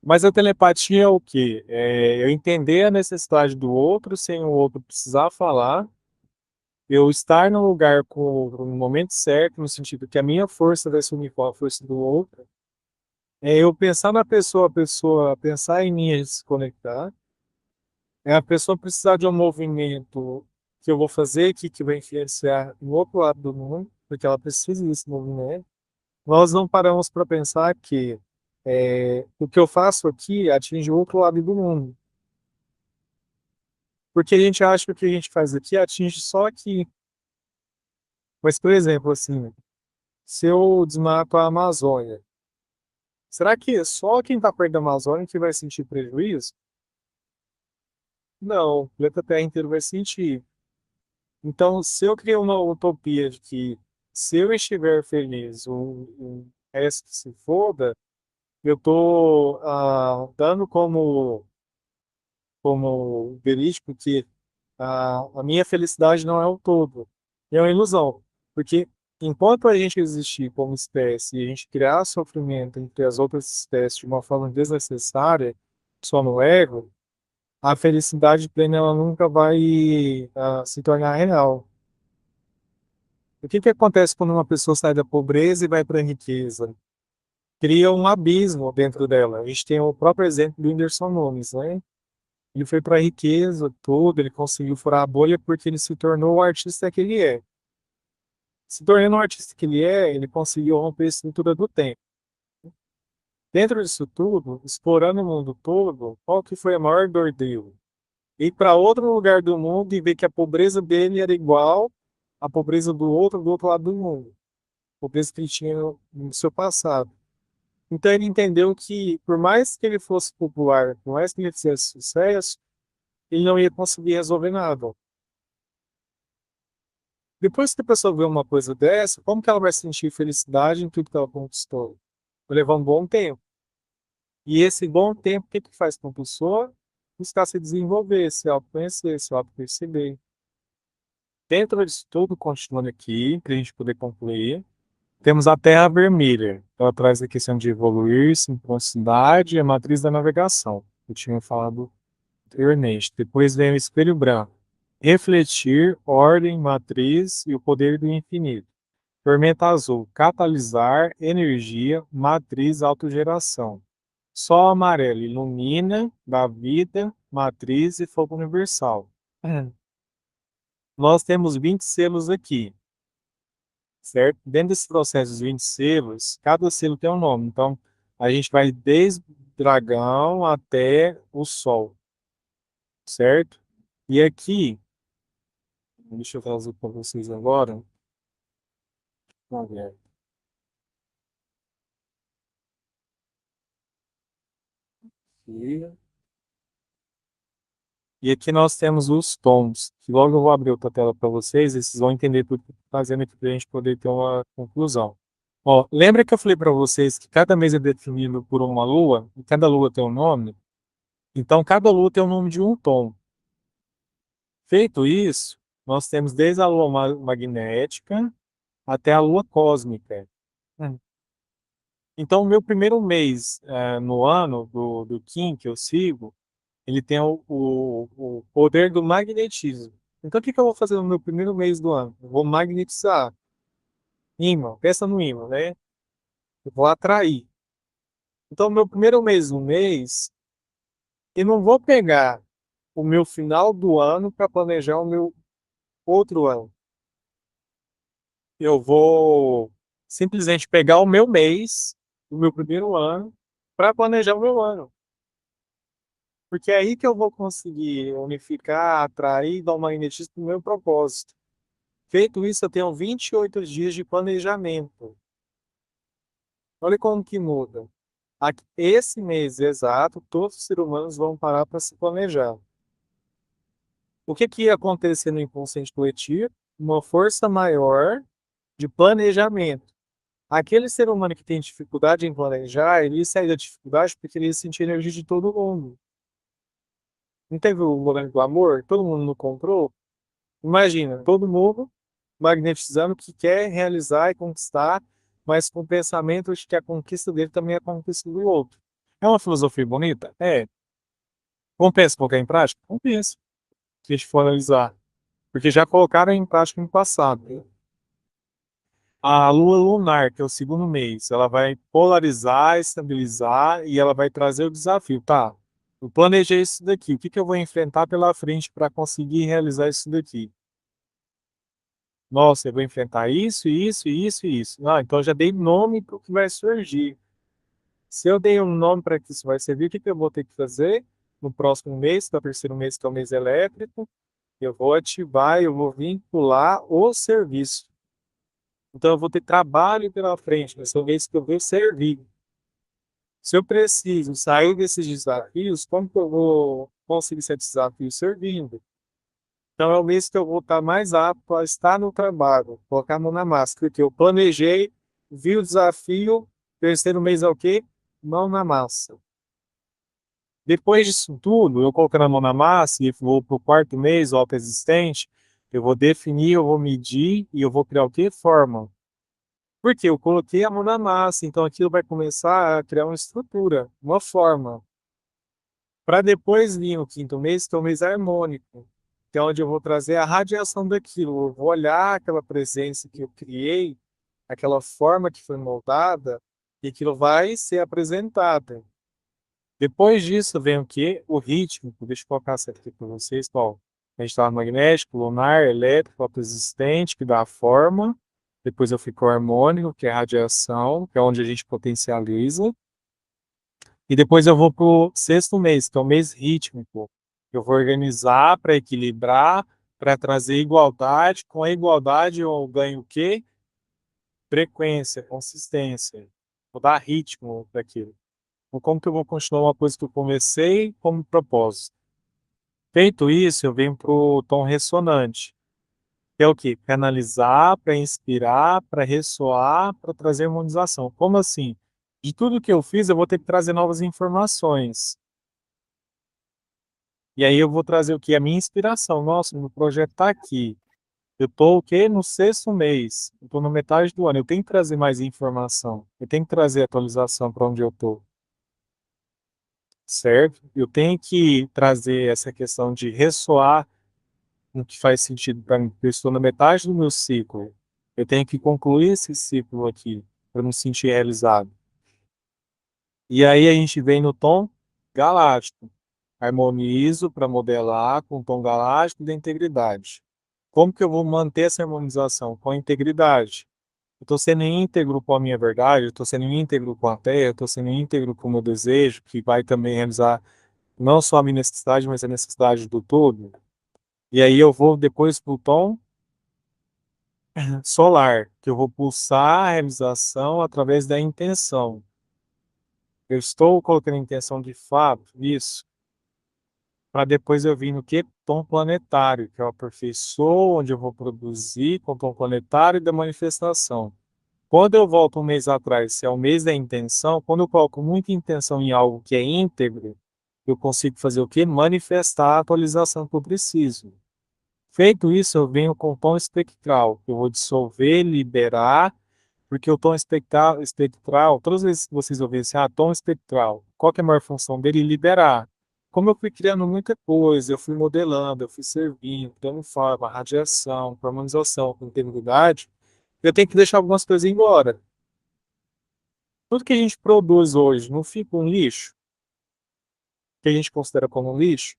Mas a telepatia é o quê? É eu entender a necessidade do outro sem o outro precisar falar. Eu estar no lugar com o outro no momento certo, no sentido que a minha força vai se unir com a força do outro. É eu pensar na pessoa, a pessoa pensar em mim e se conectar. É a pessoa precisar de um movimento que eu vou fazer aqui, que vai influenciar no outro lado do mundo, porque ela precisa desse movimento. Nós não paramos para pensar que O que eu faço aqui atinge o outro lado do mundo. Porque a gente acha que o que a gente faz aqui atinge só aqui. Mas, por exemplo, assim, se eu desmato a Amazônia, será que só quem está perto da Amazônia que vai sentir prejuízo? Não, o planeta Terra inteiro vai sentir. Então, se eu criar uma utopia de que se eu estiver feliz, o resto se foda, eu estou dando como verídico que a minha felicidade não é o todo. É uma ilusão. Porque enquanto a gente existir como espécie e a gente criar sofrimento entre as outras espécies de uma forma desnecessária, só no ego, a felicidade plena ela nunca vai se tornar real. O que que acontece quando uma pessoa sai da pobreza e vai para a riqueza? Cria um abismo dentro dela. A gente tem o próprio exemplo do Whindersson Nunes, né? Ele foi para a riqueza, tudo, ele conseguiu furar a bolha porque ele se tornou o artista que ele é. Se tornando o artista que ele é, ele conseguiu romper a estrutura do tempo. Dentro disso tudo, explorando o mundo todo, qual que foi a maior dor dele? Ir para outro lugar do mundo e ver que a pobreza dele era igual à pobreza do outro lado do mundo. Pobreza que ele tinha no seu passado. Então ele entendeu que, por mais que ele fosse popular, por mais que ele fizesse sucesso, ele não ia conseguir resolver nada. Depois que a pessoa vê uma coisa dessa, como que ela vai sentir felicidade em tudo que ela conquistou? Vai levar um bom tempo. E esse bom tempo, o que que faz com a pessoa? Buscar se desenvolver, se autoconhecer, se autoperceber. Dentro disso tudo, continuando aqui, para a gente poder concluir, temos a Terra Vermelha. Ela traz a questão de evoluir, simplicidade e a matriz da navegação. Eu tinha falado anteriormente. Depois vem o Espelho Branco. Refletir, ordem, matriz e o poder do infinito. Tormenta azul, catalisar, energia, matriz, autogeração. Sol amarelo, ilumina, dá vida, matriz e fogo universal. Nós temos 20 selos aqui, certo? Dentro desse processo dos 20 selos, cada selo tem um nome. Então, a gente vai desde o dragão até o sol, certo? E aqui, deixa eu trazer para vocês agora. Vamos ver. Aqui. E aqui nós temos os tons, que logo eu vou abrir outra tela para vocês, e vocês vão entender tudo que eu estou fazendo aqui para a gente poder ter uma conclusão. Ó, lembra que eu falei para vocês que cada mês é definido por uma lua, e cada lua tem um nome? Então, cada lua tem o nome de um tom. Feito isso, nós temos desde a lua magnética até a lua cósmica. Hum. Então, o meu primeiro mês no ano do Kim que eu sigo, ele tem o poder do magnetismo. Então, o que que eu vou fazer no meu primeiro mês do ano? Eu vou magnetizar. Ímã, pensa no ímã, né? Eu vou atrair. Então, meu primeiro mês do mês, eu não vou pegar o meu final do ano para planejar o meu outro ano. Eu vou simplesmente pegar o meu mês, o meu primeiro ano, para planejar o meu ano. Porque é aí que eu vou conseguir unificar, atrair e dar um magnetismo para o meu propósito. Feito isso, eu tenho 28 dias de planejamento. Olha como que muda. Esse mês exato, todos os seres humanos vão parar para se planejar. O que que ia acontecer no inconsciente coletivo? Uma força maior de planejamento. Aquele ser humano que tem dificuldade em planejar, ele ia sair da dificuldade porque ele ia sentir energia de todo mundo. Não teve o momento do amor? Todo mundo não comprou? Imagina, todo mundo magnetizando o que quer realizar e conquistar, mas com o pensamento de que a conquista dele também é a conquista do outro. É uma filosofia bonita? É. Compensa colocar em prática? Compensa. Se a gente for analisar. Porque já colocaram em prática no passado. A lua lunar, que é o segundo mês, ela vai polarizar, estabilizar e ela vai trazer o desafio. Tá, eu planejei isso daqui. O que que eu vou enfrentar pela frente para conseguir realizar isso daqui? Nossa, eu vou enfrentar isso, isso, isso e isso. Ah, então eu já dei nome para o que vai surgir. Se eu dei um nome para que isso vai servir, o que que eu vou ter que fazer? No próximo mês, que é o terceiro mês, que é o mês elétrico, eu vou ativar, eu vou vincular o serviço. Então, eu vou ter trabalho pela frente, mas são vezes que eu vou servir. Se eu preciso sair desses desafios, como que eu vou conseguir esse desafio servindo? Então, é o mês que eu vou estar mais apto a estar no trabalho, colocar a mão na massa, porque eu planejei, vi o desafio, terceiro mês é o quê? Mão na massa. Depois disso tudo, eu colocando a mão na massa e vou para o quarto mês, o auto-existente, eu vou definir, eu vou medir e eu vou criar o quê? Forma. Porque eu coloquei a mão na massa, então aquilo vai começar a criar uma estrutura, uma forma. Para depois vir o quinto mês, que é o mês harmônico, que é onde eu vou trazer a radiação daquilo. Eu vou olhar aquela presença que eu criei, aquela forma que foi moldada, e aquilo vai ser apresentado. Depois disso vem o quê? O rítmico. Deixa eu colocar certo aqui para vocês, qual? A gente está magnético, lunar, elétrico, autoexistente, que dá a forma. Depois eu fico harmônico, que é a radiação, que é onde a gente potencializa. E depois eu vou para o sexto mês, que é o mês rítmico. Eu vou organizar para equilibrar, para trazer igualdade. Com a igualdade eu ganho o quê? Frequência, consistência. Vou dar ritmo para aquilo. Então, como que eu vou continuar uma coisa que eu comecei como propósito? Feito isso, eu venho para o tom ressonante, que é o quê? Canalizar, para inspirar, para ressoar, para trazer harmonização. Como assim? De tudo que eu fiz, eu vou ter que trazer novas informações. E aí eu vou trazer o quê? A minha inspiração. Nossa, meu projeto está aqui. Eu estou o quê? No sexto mês. Eu estou na metade do ano. Eu tenho que trazer mais informação. Eu tenho que trazer atualização para onde eu estou. Certo? Eu tenho que trazer essa questão de ressoar no que faz sentido para mim. Eu estou na metade do meu ciclo. Eu tenho que concluir esse ciclo aqui para me sentir realizado. E aí a gente vem no tom galáctico. Harmonizo para modelar com o tom galáctico da integridade. Como que eu vou manter essa harmonização? Com a integridade. Eu estou sendo íntegro com a minha verdade, eu estou sendo íntegro com a Terra, eu estou sendo íntegro com o meu desejo, que vai também realizar não só a minha necessidade, mas a necessidade do todo. E aí eu vou depois para o tom solar, que eu vou pulsar a realização através da intenção. Eu estou colocando a intenção de fato, isso, para depois eu vir no que? Tom planetário, que é o aperfeiçoo, onde eu vou produzir com o tom planetário da manifestação. Quando eu volto um mês atrás, se é o mês da intenção, quando eu coloco muita intenção em algo que é íntegro, eu consigo fazer o quê? Manifestar a atualização que eu preciso. Feito isso, eu venho com o tom espectral, que eu vou dissolver, liberar, porque o tom espectral, todas as vezes que vocês ouvirem assim, tom espectral, qual que é a maior função dele? Liberar. Como eu fui criando muita coisa, eu fui modelando, eu fui servindo, dando forma, radiação, harmonização, com integridade, eu tenho que deixar algumas coisas embora. Tudo que a gente produz hoje não fica um lixo, que a gente considera como um lixo?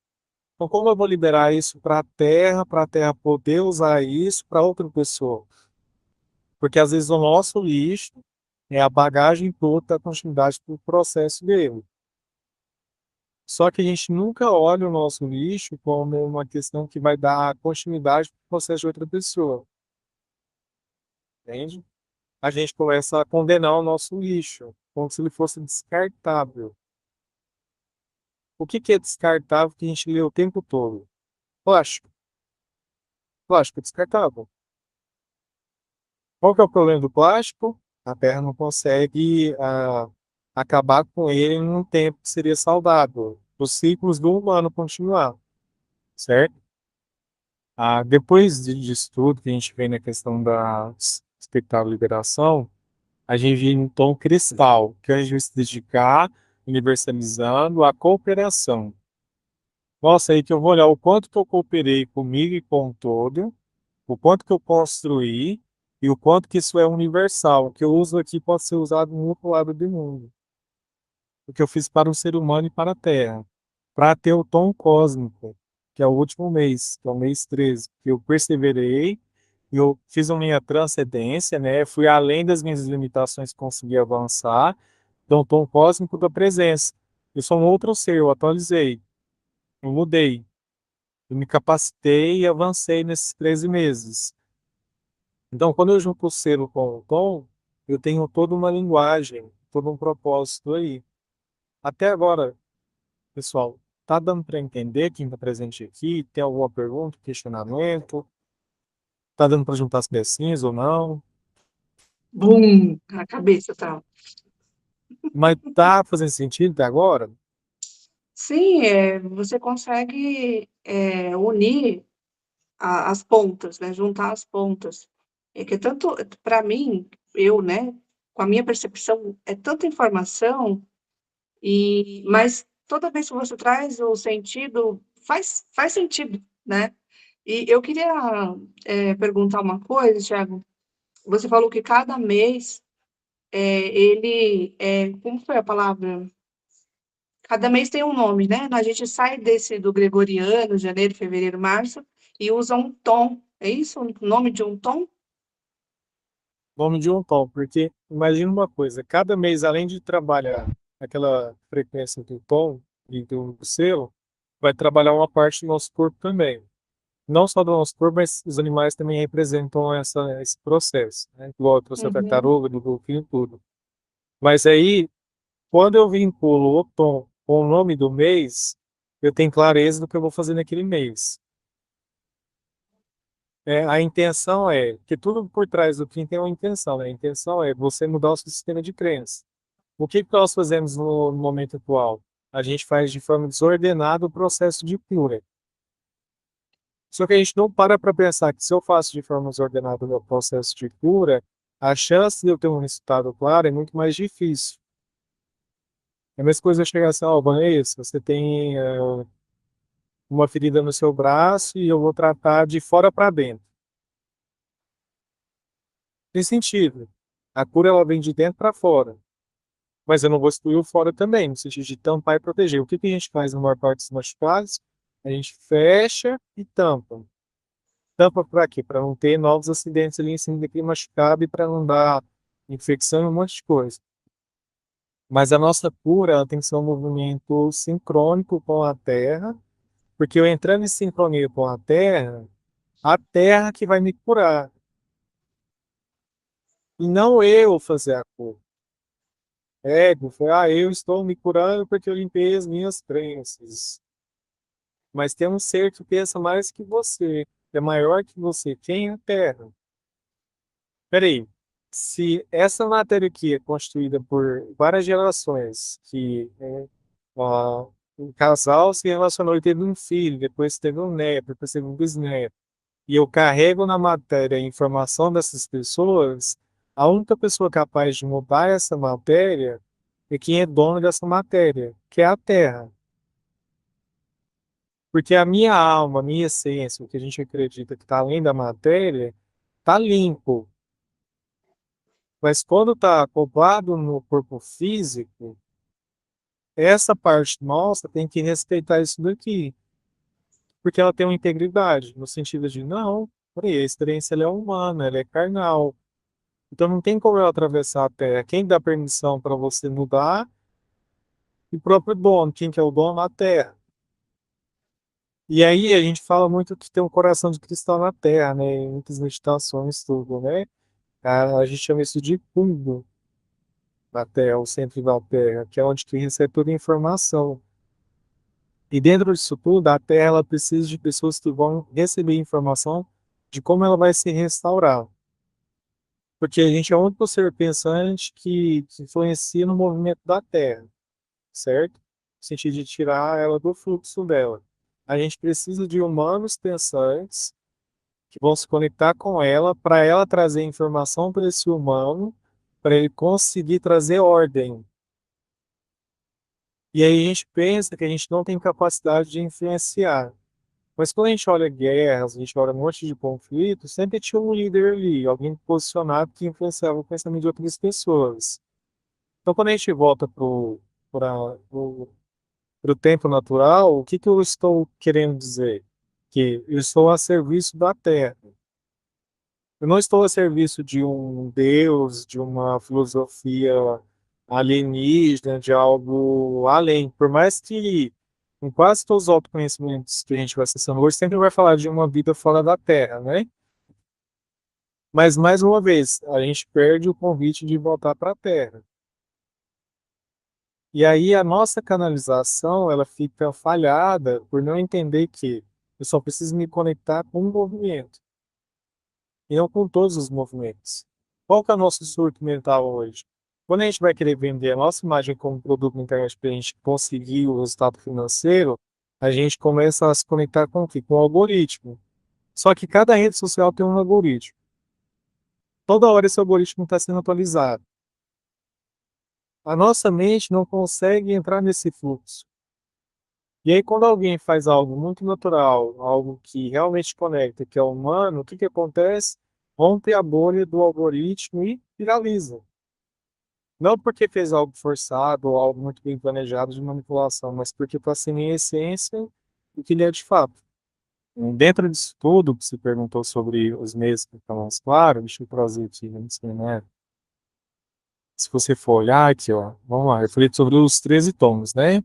Então, como eu vou liberar isso para a Terra poder usar isso para outra pessoa? Porque às vezes o nosso lixo é a bagagem toda da continuidade do processo dele. Só que a gente nunca olha o nosso lixo como uma questão que vai dar continuidade para o processo de outra pessoa. Entende? A gente começa a condenar o nosso lixo, como se ele fosse descartável. O que que é descartável que a gente lê o tempo todo? Plástico. Plástico é descartável. Qual que é o problema do plástico? A Terra não consegue acabar com ele num tempo que seria saudável. Os ciclos do humano continuar, certo? Depois disso tudo que a gente vê na questão da expectável liberação, a gente vem no tom cristal, que a gente vai se dedicar universalizando a cooperação. Nossa, aí que eu vou olhar o quanto que eu cooperei comigo e com o todo, o quanto que eu construí e o quanto que isso é universal. O que eu uso aqui pode ser usado em outro lado do mundo. O que eu fiz para o ser humano e para a Terra. Para ter o tom cósmico, que é o último mês, que é o mês 13, que eu perseverei, eu fiz a minha transcendência, né? Fui além das minhas limitações, consegui avançar, Então, o tom cósmico da presença. Eu sou um outro ser, eu atualizei, eu mudei, eu me capacitei e avancei nesses 13 meses. Então, quando eu junto o selo com o tom, eu tenho toda uma linguagem, todo um propósito aí. Até agora, pessoal, tá dando para entender quem está presente aqui? Tem alguma pergunta, questionamento? Tá dando para juntar as pecinhas ou não? Bum, na cabeça, tá? Mas tá fazendo sentido até agora? Sim, você consegue unir as pontas, né? Juntar as pontas. É que tanto, para mim, eu, né? Com a minha percepção, é tanta informação mas toda vez que você traz o sentido, faz sentido, né? E eu queria perguntar uma coisa, Thiago. Você falou que cada mês como foi a palavra? Cada mês tem um nome, né? A gente sai desse do gregoriano, janeiro, fevereiro, março, e usa um tom. É isso? O nome de um tom? Nome de um tom, porque imagina uma coisa, cada mês, além de trabalhar aquela frequência do tom e do selo, vai trabalhar uma parte do nosso corpo também. Não só do nosso corpo, mas os animais também representam esse processo, né? Igual eu trouxe a Uhum. tartaruga, do golfinho, tudo. Mas aí, quando eu vinculo o tom com o nome do mês, eu tenho clareza do que eu vou fazer naquele mês. A intenção é, que tudo por trás do fim tem uma intenção, né? A intenção é você mudar o seu sistema de crença. O que que nós fazemos no momento atual? A gente faz de forma desordenada o processo de cura. Só que a gente não para pensar que se eu faço de forma desordenada o meu processo de cura, a chance de eu ter um resultado claro é muito mais difícil. É a mesma coisa eu chegar assim, ó, Vanessa, você tem uma ferida no seu braço e eu vou tratar de fora para dentro. Tem sentido. A cura ela vem de dentro para fora. Mas eu não vou excluir o fora também, no sentido de tampar e proteger. O que que a gente faz na maior parte dos machucados? A gente fecha e tampa. Tampa para quê? Para não ter novos acidentes ali em cima daquele machucado e para não dar infecção e um monte de coisa. Mas a nossa cura ela tem que ser um movimento sincrônico com a Terra, porque eu entrando em sincronia com a Terra que vai me curar. E não eu fazer a cura. Ego, foi, eu estou me curando porque eu limpei as minhas crenças. Mas tem um ser que pensa mais que você, que é maior que você. Quem é a Terra? Peraí, se essa matéria aqui é constituída por várias gerações, ó, um casal se relacionou e teve um filho, depois teve um neto, depois teve um bisneto, e eu carrego na matéria a informação dessas pessoas, a única pessoa capaz de mudar essa matéria é quem é dono dessa matéria, que é a Terra. Porque a minha alma, a minha essência, o que a gente acredita que está além da matéria, está limpo. Mas quando está acoplado no corpo físico, essa parte nossa tem que respeitar isso daqui. Porque ela tem uma integridade, no sentido de, não, peraí, a experiência ela é humana, ela é carnal. Então não tem como ela atravessar a Terra. Quem dá permissão para você mudar? E o próprio dono. Quem que é o dono? A Terra. E aí a gente fala muito que tem um coração de cristal na Terra, né? Em muitas meditações, tudo, né? A gente chama isso de fundo da Terra, o centro da Terra, que é onde que recebe toda a informação. E dentro disso tudo, a Terra ela precisa de pessoas que vão receber informação de como ela vai se restaurar. Porque a gente é o único ser pensante que influencia no movimento da Terra, certo? No sentido de tirar ela do fluxo dela. A gente precisa de humanos pensantes que vão se conectar com ela para ela trazer informação para esse humano, para ele conseguir trazer ordem. E aí a gente pensa que a gente não tem capacidade de influenciar. Mas quando a gente olha guerras, a gente olha um monte de conflitos, sempre tinha um líder ali, alguém posicionado que influenciava o pensamento de outras pessoas. Então, quando a gente volta para o tempo natural, o que que eu estou querendo dizer? Que eu estou a serviço da Terra. Eu não estou a serviço de um Deus, de uma filosofia alienígena, de algo além. Por mais que em quase todos os autoconhecimentos que a gente vai acessando hoje, sempre vai falar de uma vida fora da Terra, né? Mas, mais uma vez, a gente perde o convite de voltar para a Terra. E aí a nossa canalização, ela fica falhada por não entender que eu só preciso me conectar com um movimento, e não com todos os movimentos. Qual que é o nosso surto mental hoje? Quando a gente vai querer vender a nossa imagem como produto na internet para a gente conseguir o resultado financeiro, a gente começa a se conectar com o quê? Com o algoritmo. Só que cada rede social tem um algoritmo. Toda hora esse algoritmo está sendo atualizado. A nossa mente não consegue entrar nesse fluxo. E aí, quando alguém faz algo muito natural, algo que realmente conecta, que é humano, o que que acontece? Rompe a bolha do algoritmo e viraliza. Não porque fez algo forçado ou algo muito bem planejado de manipulação, mas porque está sendo em essência o que ele é de fato. Dentro disso tudo, que você perguntou sobre os meios que estão mais claros, deixa eu trazer aqui, né? Se você for olhar aqui, ó, vamos lá, eu falei sobre os 13 tons, né?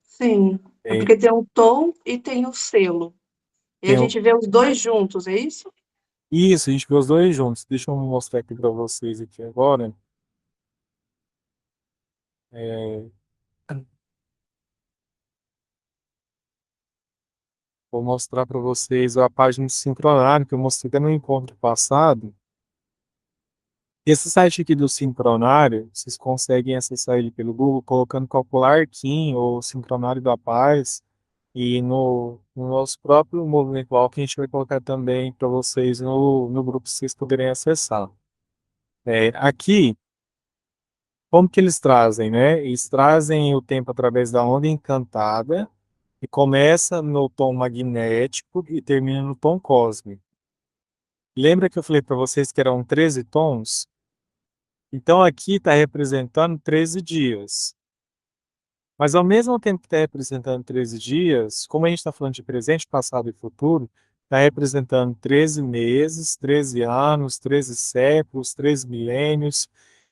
Sim, é É, porque tem o tom e tem o selo. E a tem gente vê os dois juntos, é isso? isso, a gente vê os dois juntos. Deixa eu mostrar aqui para vocês aqui agora. É, vou mostrar para vocês a página do Sincronário, que eu mostrei até no encontro passado. Esse site aqui do Sincronário, vocês conseguem acessar ele pelo Google, colocando Calcular Kim ou Sincronário da Paz. E no nosso próprio movimento que a gente vai colocar também para vocês no grupo, para vocês poderem acessar. Aqui, como que eles trazem, né? Eles trazem o tempo através da onda encantada, e começa no tom magnético e termina no tom cósmico. Lembra que eu falei para vocês que eram 13 tons? Então aqui está representando 13 dias. Mas ao mesmo tempo que está representando 13 dias, como a gente está falando de presente, passado e futuro, está representando 13 meses, 13 anos, 13 séculos, 13 milênios.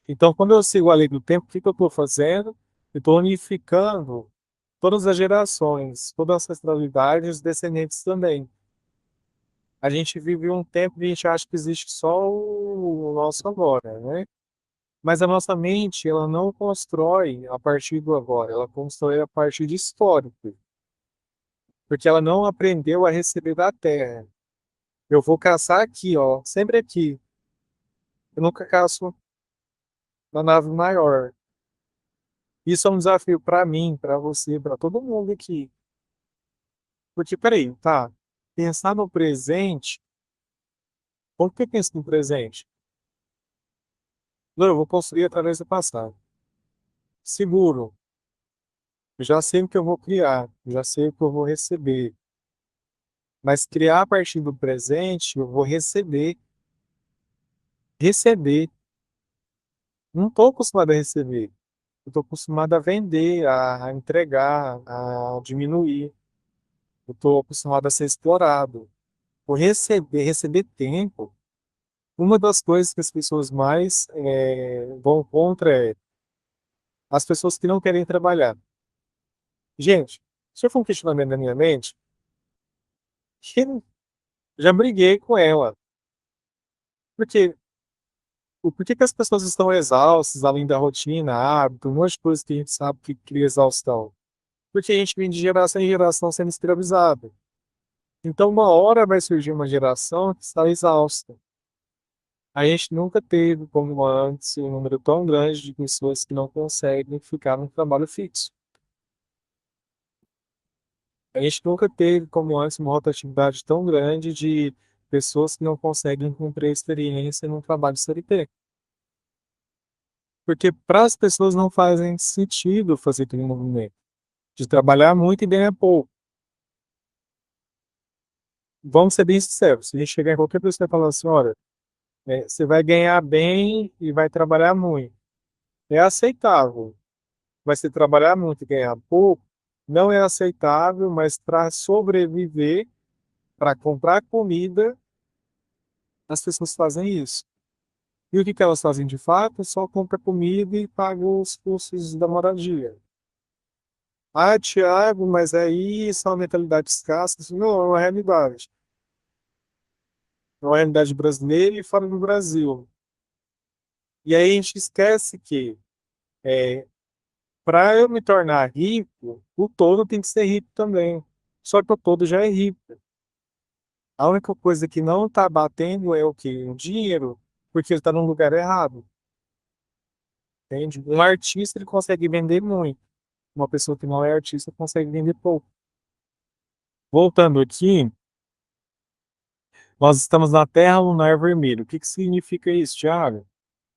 Então, quando eu sigo a lei do tempo, o que que eu estou fazendo? Eu estou unificando todas as gerações, toda a ancestralidade e os descendentes também. A gente vive um tempo que a gente acha que existe só o nosso agora, né? Mas a nossa mente, ela não constrói a partir do agora, ela constrói a partir de histórico, porque ela não aprendeu a receber da terra. Eu vou caçar aqui, ó, sempre aqui. Eu nunca caço na nave maior. Isso é um desafio para mim, para você, para todo mundo aqui. Porque, peraí, tá? Pensar no presente, como que eu penso no presente? Não, eu vou construir através do passado. Seguro. Eu já sei o que eu vou criar, eu já sei o que eu vou receber. Mas criar a partir do presente, eu vou receber. Receber. Não estou acostumado a receber. Eu estou acostumado a vender, a entregar, a diminuir. Eu estou acostumado a ser explorado. Por receber tempo, uma das coisas que as pessoas mais vão contra é as pessoas que não querem trabalhar. Gente, se eu for um questionamento na minha mente, que já briguei com ela. Porque por que que as pessoas estão exaustas, além da rotina, hábito, um monte de coisa que a gente sabe que cria exaustão? Porque a gente vem de geração em geração sendo escravizado. Então, uma hora vai surgir uma geração que está exausta. A gente nunca teve, como antes, um número tão grande de pessoas que não conseguem ficar num trabalho fixo. A gente nunca teve, como antes, uma rotatividade tão grande de pessoas que não conseguem cumprir a experiência num trabalho CLT. Porque para as pessoas não fazem sentido fazer aquele movimento de trabalhar muito e ganhar pouco. Vamos ser bem sinceros, se a gente chegar em qualquer pessoa e falar assim, olha, você vai ganhar bem e vai trabalhar muito. É aceitável, mas se trabalhar muito e ganhar pouco, não é aceitável, mas para sobreviver, para comprar comida, as pessoas fazem isso. E o que que elas fazem de fato? Só compra comida e paga os custos da moradia. Ah, Thiago, mas aí isso é uma mentalidade escassa. Isso não, é uma realidade. É uma realidade brasileira e fora do Brasil. E aí a gente esquece que para eu me tornar rico, o todo tem que ser rico também. Só que o todo já é rico. A única coisa que não está batendo é o quê? O dinheiro, porque ele está no lugar errado. Entende? Um artista ele consegue vender muito. Uma pessoa que não é artista consegue vender pouco. Voltando aqui, nós estamos na Terra Lunar Vermelha. O que que significa isso, Thiago?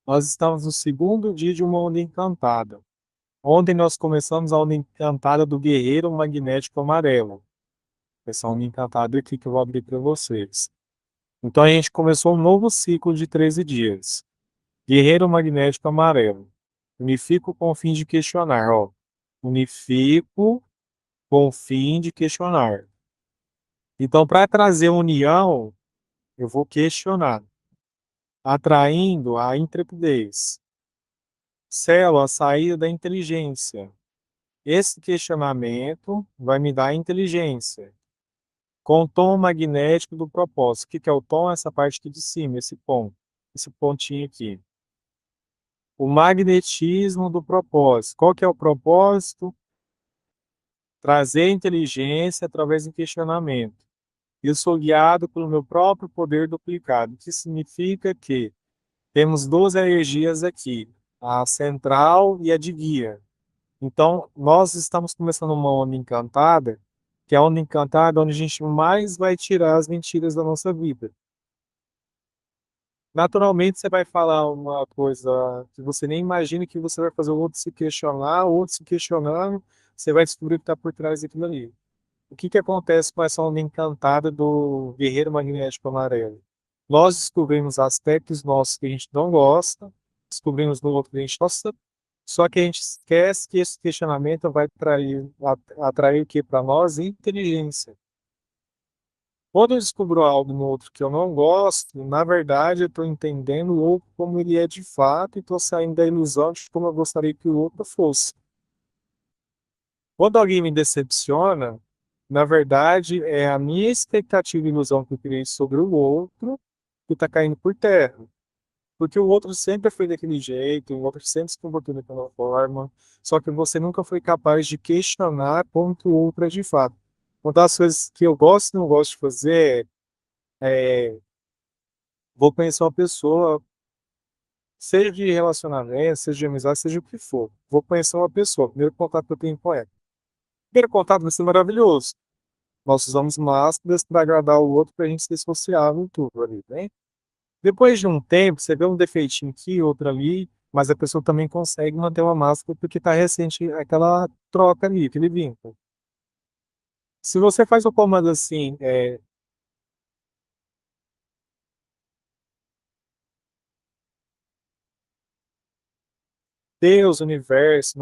Nós estamos no segundo dia de uma onda encantada. Ontem nós começamos a onda encantada do Guerreiro Magnético Amarelo. Essa onda encantada aqui que eu vou abrir para vocês. Então a gente começou um novo ciclo de 13 dias. Guerreiro Magnético Amarelo. Unifico com o fim de questionar, ó. Unifico com o fim de questionar. Então, para trazer união, eu vou questionar, atraindo a intrepidez. Selo a saída da inteligência. Esse questionamento vai me dar inteligência. Com o tom magnético do propósito. O que que é o tom? Essa parte aqui de cima, esse ponto. Esse pontinho aqui. O magnetismo do propósito. Qual que é o propósito? Trazer inteligência através do questionamento. Eu sou guiado pelo meu próprio poder duplicado, que significa que temos duas energias aqui, a central e a de guia. Então, nós estamos começando uma onda encantada, que é a onda encantada onde a gente mais vai tirar as mentiras da nossa vida. Naturalmente, você vai falar uma coisa que você nem imagina que você vai fazer o outro se questionar, o outro se questionando, você vai descobrir o que está por trás daquilo ali. O que que acontece com essa onda encantada do Guerreiro Magnético Amarelo? Nós descobrimos aspectos nossos que a gente não gosta, descobrimos no outro que a gente gosta, só que a gente esquece que esse questionamento vai atrair o que para nós? Inteligência. Quando eu descubro algo no outro que eu não gosto, na verdade eu estou entendendo o outro como ele é de fato e estou saindo da ilusão de como eu gostaria que o outro fosse. Quando alguém me decepciona, na verdade é a minha expectativa e ilusão que eu criei sobre o outro que está caindo por terra. Porque o outro sempre foi daquele jeito, o outro sempre se comportou daquela forma, só que você nunca foi capaz de questionar como que o outro é de fato. Uma das coisas que eu gosto e não gosto de fazer é vou conhecer uma pessoa, seja de relacionamento, seja de amizade, seja o que for. Vou conhecer uma pessoa, primeiro contato que eu tenho com ela. Primeiro contato vai ser maravilhoso. Nós usamos máscaras para agradar o outro para a gente ser sociável e tudo ali, né? Depois de um tempo, você vê um defeitinho aqui, outro ali, mas a pessoa também consegue manter uma máscara porque está recente aquela troca ali, aquele vínculo. Se você faz o comando assim, Deus, universo,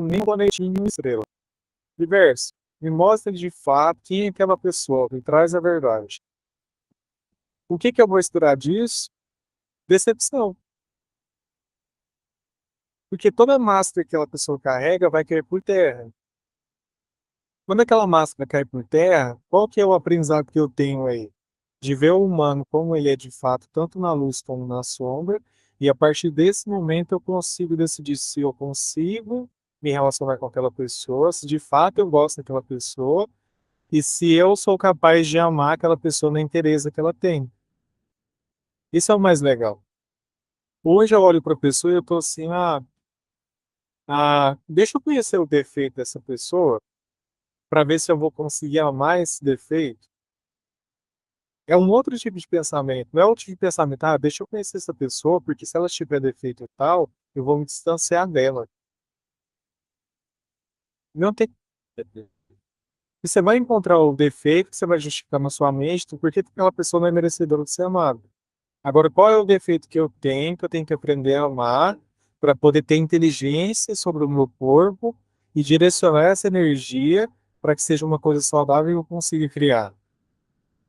nem planetinho, estrela. Universo, me mostra de fato quem é aquela pessoa, me traz a verdade. O que que eu vou estudar disso? Decepção. Porque toda máscara que aquela pessoa carrega vai cair por terra. Quando aquela máscara cai por terra, qual que é o aprendizado que eu tenho aí? De ver o humano como ele é de fato, tanto na luz como na sombra, e a partir desse momento eu consigo decidir se eu consigo me relacionar com aquela pessoa, se de fato eu gosto daquela pessoa, e se eu sou capaz de amar aquela pessoa na inteireza que ela tem. Isso é o mais legal. Hoje eu olho para a pessoa e eu tô assim, deixa eu conhecer o defeito dessa pessoa, para ver se eu vou conseguir amar esse defeito. É um outro tipo de pensamento. Não é outro tipo de pensamento, deixa eu conhecer essa pessoa, porque se ela tiver defeito e tal, eu vou me distanciar dela. Não tem. E você vai encontrar o defeito que você vai justificar na sua mente, porque aquela pessoa não é merecedora de ser amada. Agora, qual é o defeito que eu tenho que aprender a amar, para poder ter inteligência sobre o meu corpo e direcionar essa energia para que seja uma coisa saudável e eu consiga criar?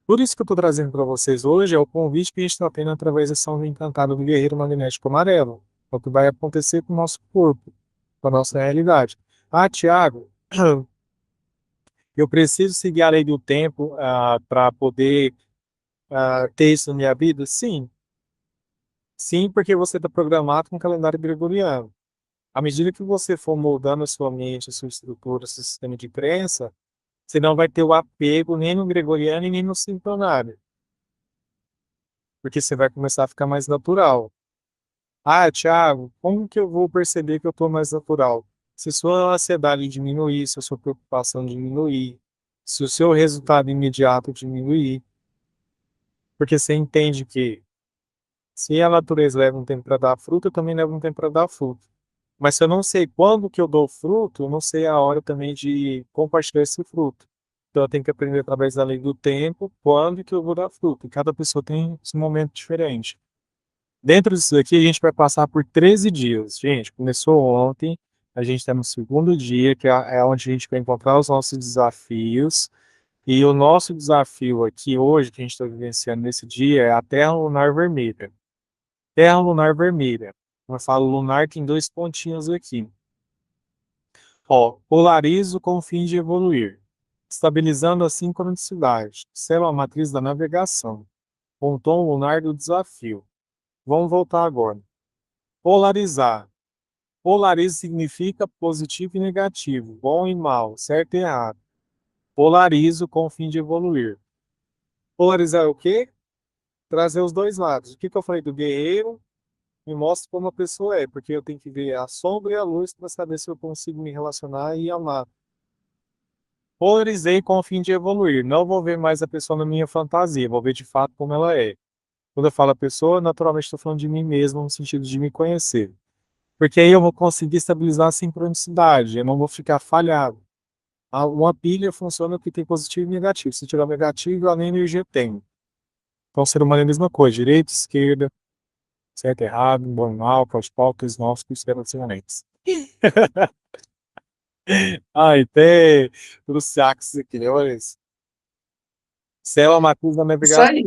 Tudo isso que eu estou trazendo para vocês hoje é o convite que a gente está tendo através da ação do encantado do guerreiro magnético amarelo. É o que vai acontecer com o nosso corpo, com a nossa realidade. Ah, Tiago, eu preciso seguir a lei do tempo para poder ter isso na minha vida? Sim. Sim, porque você está programado com o calendário gregoriano. À medida que você for moldando a sua mente, a sua estrutura, seu sistema de crença, você não vai ter o apego nem no gregoriano e nem no sincronário, porque você vai começar a ficar mais natural. Ah, Thiago, como que eu vou perceber que eu estou mais natural? Se sua ansiedade diminuir, se a sua preocupação diminuir, se o seu resultado imediato diminuir, porque você entende que se a natureza leva um tempo para dar fruto, eu também levo um tempo para dar fruto. Mas se eu não sei quando que eu dou fruto, eu não sei a hora também de compartilhar esse fruto. Então eu tenho que aprender através da lei do tempo, quando que eu vou dar fruto. E cada pessoa tem esse momento diferente. Dentro disso aqui, a gente vai passar por 13 dias. Gente, começou ontem, a gente está no segundo dia, que é onde a gente vai encontrar os nossos desafios. E o nosso desafio aqui hoje, que a gente está vivenciando nesse dia, é a Terra Lunar Vermelha. Terra Lunar Vermelha. Quando eu falo lunar, tem dois pontinhos aqui. Ó, polarizo com o fim de evoluir, estabilizando a sincronicidade, célula matriz da navegação, com o tom lunar do desafio. Vamos voltar agora. Polarizar. Polarizo significa positivo e negativo, bom e mal, certo e errado. Polarizo com o fim de evoluir. Polarizar é o quê? Trazer os dois lados. O que eu falei do guerreiro? Me mostra como a pessoa é, porque eu tenho que ver a sombra e a luz para saber se eu consigo me relacionar e amar. Polarizei com o fim de evoluir. Não vou ver mais a pessoa na minha fantasia, vou ver de fato como ela é. Quando eu falo a pessoa, naturalmente estou falando de mim mesmo, no sentido de me conhecer. Porque aí eu vou conseguir estabilizar a sincronicidade, eu não vou ficar falhado. Uma pilha funciona porque tem positivo e negativo. Se tiver negativo, a nem energia tem. Então, ser humano é a mesma coisa, direita, esquerda, certo, errado, bom, mal, pós-palcos, gnósticos, relacionamentos. Ai, tem tudo sax aqui, né? Olha isso. Célula matriz da Isso navegação. aí.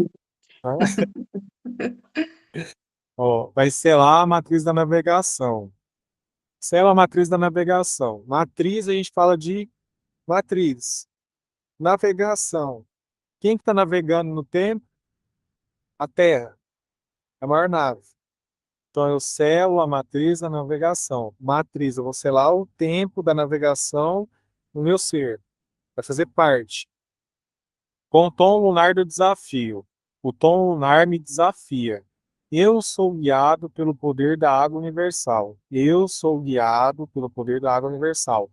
Ó, vai ser lá a matriz da navegação. Célula matriz da navegação. Matriz, a gente fala de matriz. Navegação. Quem que está navegando no tempo? A Terra, a maior nave. Então, eu selo a matriz da navegação. Matriz, eu vou selar o tempo da navegação no meu ser. Vai fazer parte. Com o tom lunar do desafio. O tom lunar me desafia. Eu sou guiado pelo poder da água universal. Eu sou guiado pelo poder da água universal.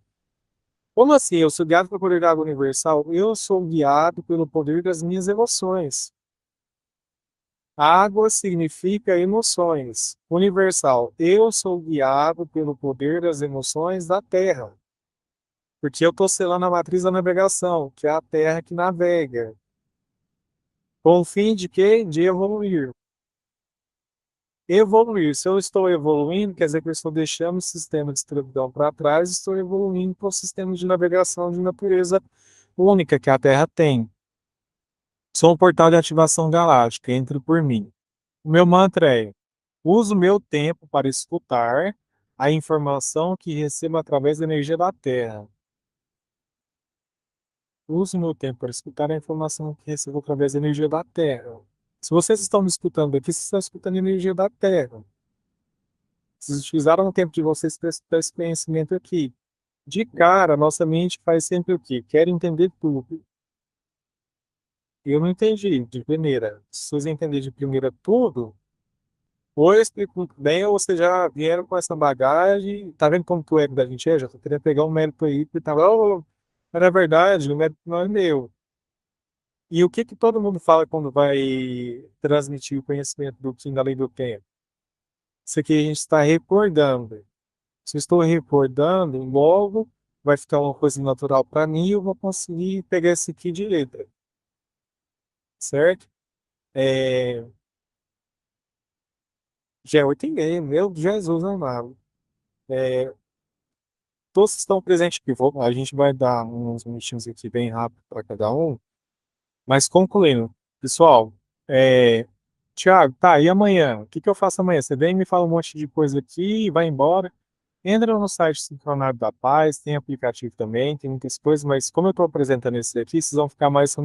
Como assim? Eu sou guiado pelo poder da água universal? Eu sou guiado pelo poder das minhas emoções. Água significa emoções. Universal. Eu sou guiado pelo poder das emoções da Terra. Porque eu estou selando a matriz da navegação, que é a Terra que navega. Com o fim de quê? De evoluir. Evoluir. Se eu estou evoluindo, quer dizer que eu estou deixando o sistema de escravidão para trás, estou evoluindo para o sistema de navegação de natureza única que a Terra tem. Sou um portal de ativação galáctica, entre por mim. O meu mantra é: uso o meu tempo para escutar a informação que recebo através da energia da Terra. Uso o meu tempo para escutar a informação que recebo através da energia da Terra. Se vocês estão me escutando aqui, vocês estão escutando a energia da Terra. Vocês utilizaram o tempo de vocês para esse conhecimento aqui. De cara, nossa mente faz sempre o quê? Quer entender tudo. Eu não entendi de primeira. Se vocês entenderem de primeira tudo, ou eu explico bem, ou vocês já vieram com essa bagagem. Tá vendo como que o ego da gente é? Já tô querendo pegar um mérito aí, porque tá, oh, mas na verdade, o mérito não é meu. E o que que todo mundo fala quando vai transmitir o conhecimento do Kim da Lei do Tempo? Isso aqui a gente está recordando. Se eu estou recordando, logo vai ficar uma coisa natural para mim e eu vou conseguir pegar esse aqui de letra, certo? É, já é 8h30, meu Jesus amado. Todos que estão presentes aqui, a gente vai dar uns minutinhos aqui bem rápido para cada um, mas concluindo, Pessoal, Thiago, tá, e amanhã? O que que eu faço amanhã? Você vem e me fala um monte de coisa aqui e vai embora. Entra no site Sincronário da Paz, tem aplicativo também, tem muitas coisas, mas como eu estou apresentando esse aqui, vocês vão ficar mais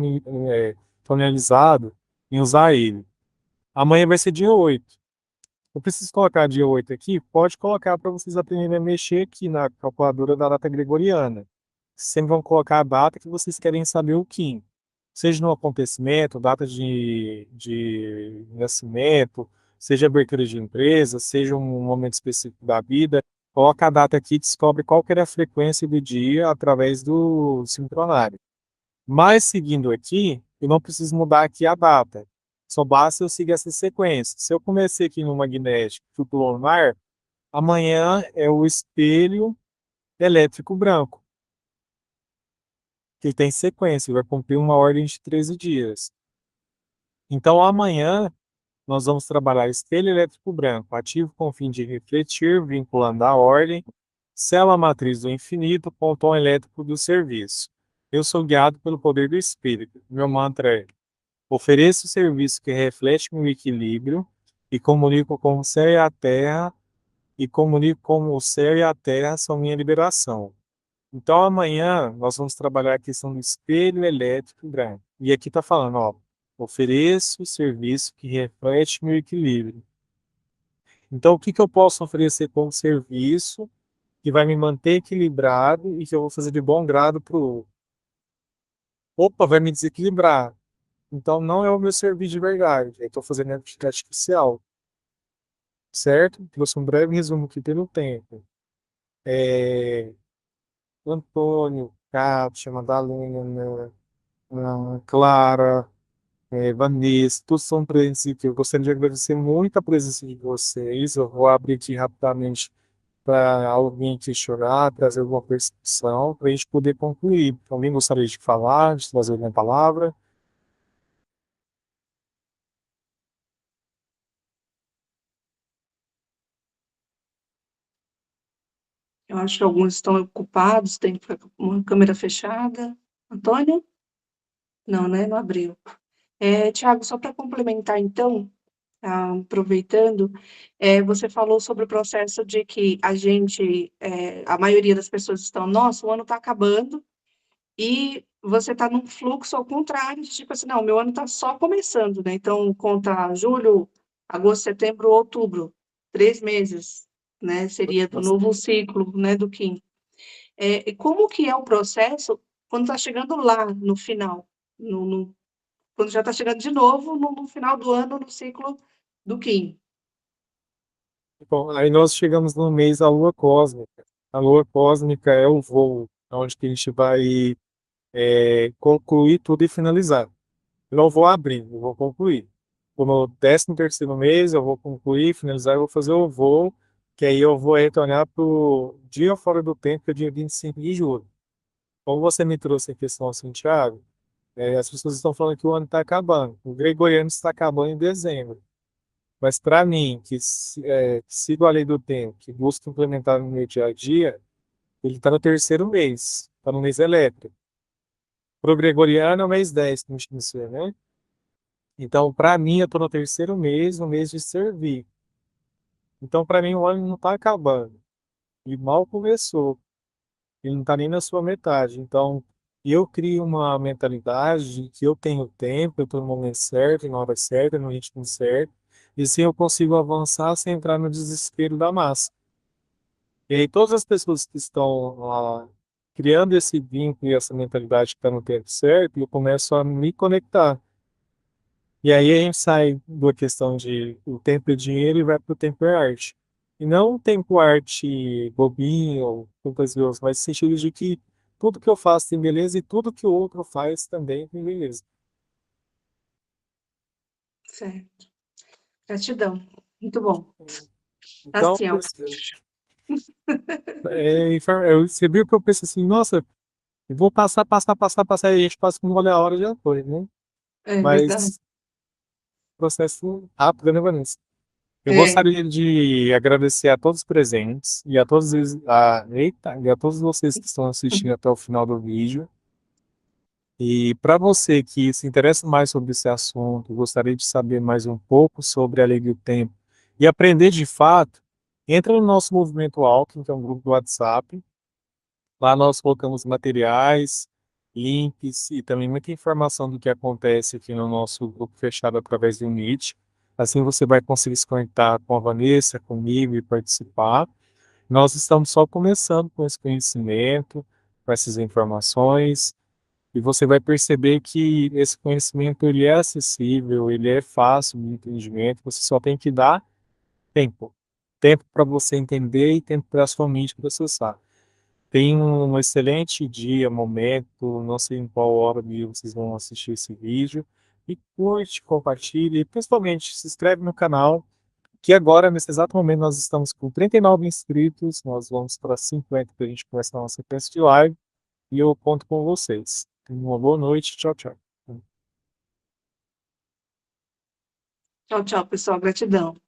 familiarizados em usar ele. Amanhã vai ser dia 8. Eu preciso colocar dia 8 aqui? Pode colocar para vocês aprenderem a mexer aqui na calculadora da data gregoriana. Sempre vão colocar a data que vocês querem saber o Kim. Seja no acontecimento, data de nascimento, seja abertura de empresa, seja um momento específico da vida. Coloca a data aqui e descobre qual que era a frequência do dia através do sincronário. Mas seguindo aqui, eu não preciso mudar aqui a data. Só basta eu seguir essa sequência. Se eu comecei aqui no magnético, fui para o lunar, amanhã é o espelho elétrico branco, que tem sequência, vai cumprir uma ordem de 13 dias. Então amanhã nós vamos trabalhar espelho elétrico branco, ativo com o fim de refletir, vinculando a ordem, célula matriz do infinito com o tom elétrico do serviço. Eu sou guiado pelo poder do espírito. Meu mantra é: ofereço o serviço que reflete meu equilíbrio e comunico com o céu e a terra, e comunico como o céu e a terra são minha liberação. Então amanhã nós vamos trabalhar a questão do espelho elétrico branco. E aqui está falando, ó, ofereço o serviço que reflete meu equilíbrio. Então o que que eu posso oferecer como serviço que vai me manter equilibrado e que eu vou fazer de bom grado para o outro? Opa, vai me desequilibrar. Então não é o meu serviço de verdade. Eu estou fazendo artificial. Certo? Trouxe um breve resumo aqui pelo tempo. Antônio, Kátia, Madalena, Clara, Vanessa, todos são presentes aqui. Eu gostaria de agradecer muito a presença de vocês. Eu vou abrir aqui rapidamente para alguém que chorar, trazer alguma percepção, para a gente poder concluir. Alguém gostaria de falar, de trazer alguma palavra? Eu acho que alguns estão ocupados, tem que ficar com uma câmera fechada. Antônio? Não, né? Não abriu. Tiago, só para complementar, então, aproveitando, você falou sobre o processo de que a maioria das pessoas estão, nossa, o ano está acabando, e você está num fluxo ao contrário, de tipo assim, não, meu ano está só começando, né? Então, conta julho, agosto, setembro, outubro, 3 meses, né? Seria do novo ciclo, né, do Kim. E como que é o processo quando está chegando lá no final, quando já está chegando de novo no final do ano, no ciclo do Kim? Bom, aí nós chegamos no mês da Lua Cósmica. A Lua Cósmica é o voo, onde que a gente vai concluir tudo e finalizar. Eu não vou abrir, eu vou concluir. No 13º mês, eu vou concluir, finalizar, eu vou fazer o voo, que aí eu vou retornar para o dia fora do tempo, que é dia 25 de julho. Como você me trouxe a questão assim, Thiago, as pessoas estão falando que o ano está acabando. O gregoriano está acabando em dezembro. Mas para mim, que sigo a lei do tempo, que busco implementar no meu dia a dia, ele está no 3º mês, está no mês elétrico. Para o gregoriano é o mês 10 que a gente inicia, né? Então, para mim, eu estou no 3º mês, no mês de servir. Então, para mim, o ano não está acabando. Ele mal começou. Ele não está nem na sua metade. Então, eu crio uma mentalidade de que eu tenho tempo, eu estou no momento certo, na hora certa, no ritmo certo. E assim eu consigo avançar sem entrar no desespero da massa. E aí, todas as pessoas que estão criando esse vínculo e essa mentalidade que está no tempo certo, eu começo a me conectar. E aí a gente sai da questão de o tempo é dinheiro e vai para o tempo é arte. E não um tempo arte bobinho, ou fantasiosas, mas no sentido de que tudo que eu faço tem beleza e tudo que o outro faz também tem beleza. Certo. Gratidão. Muito bom. Então, Assim, ó, eu recebi o que eu pensei assim, nossa, eu vou passar, passar, passar, passar, e a gente passa quando olha a hora já foi, né? é verdade. Mas processo rápido, né, Vanessa? Eu É, gostaria de agradecer a todos os presentes e a todos, e a todos vocês que estão assistindo até o final do vídeo. E para você que se interessa mais sobre esse assunto, gostaria de saber mais um pouco sobre a Lei do Tempo e aprender de fato, entra no nosso Movimento Alckmin, que é um grupo do WhatsApp. Lá nós colocamos materiais, links e também muita informação do que acontece aqui no nosso grupo fechado através do Meet. Assim você vai conseguir se conectar com a Vanessa, comigo e participar. Nós estamos só começando com esse conhecimento, com essas informações, e você vai perceber que esse conhecimento ele é acessível, ele é fácil de entendimento, você só tem que dar tempo. Tempo para você entender e tempo para a sua mente processar. Tenha um excelente dia, momento, não sei em qual hora do dia vocês vão assistir esse vídeo. E curte, compartilhe, e principalmente se inscreve no canal, que agora, nesse exato momento, nós estamos com 39 inscritos, nós vamos para 50 para a gente começar a nossa sequência de live, e eu conto com vocês. Tenham uma boa noite, tchau, tchau. Tchau, tchau, pessoal. Gratidão.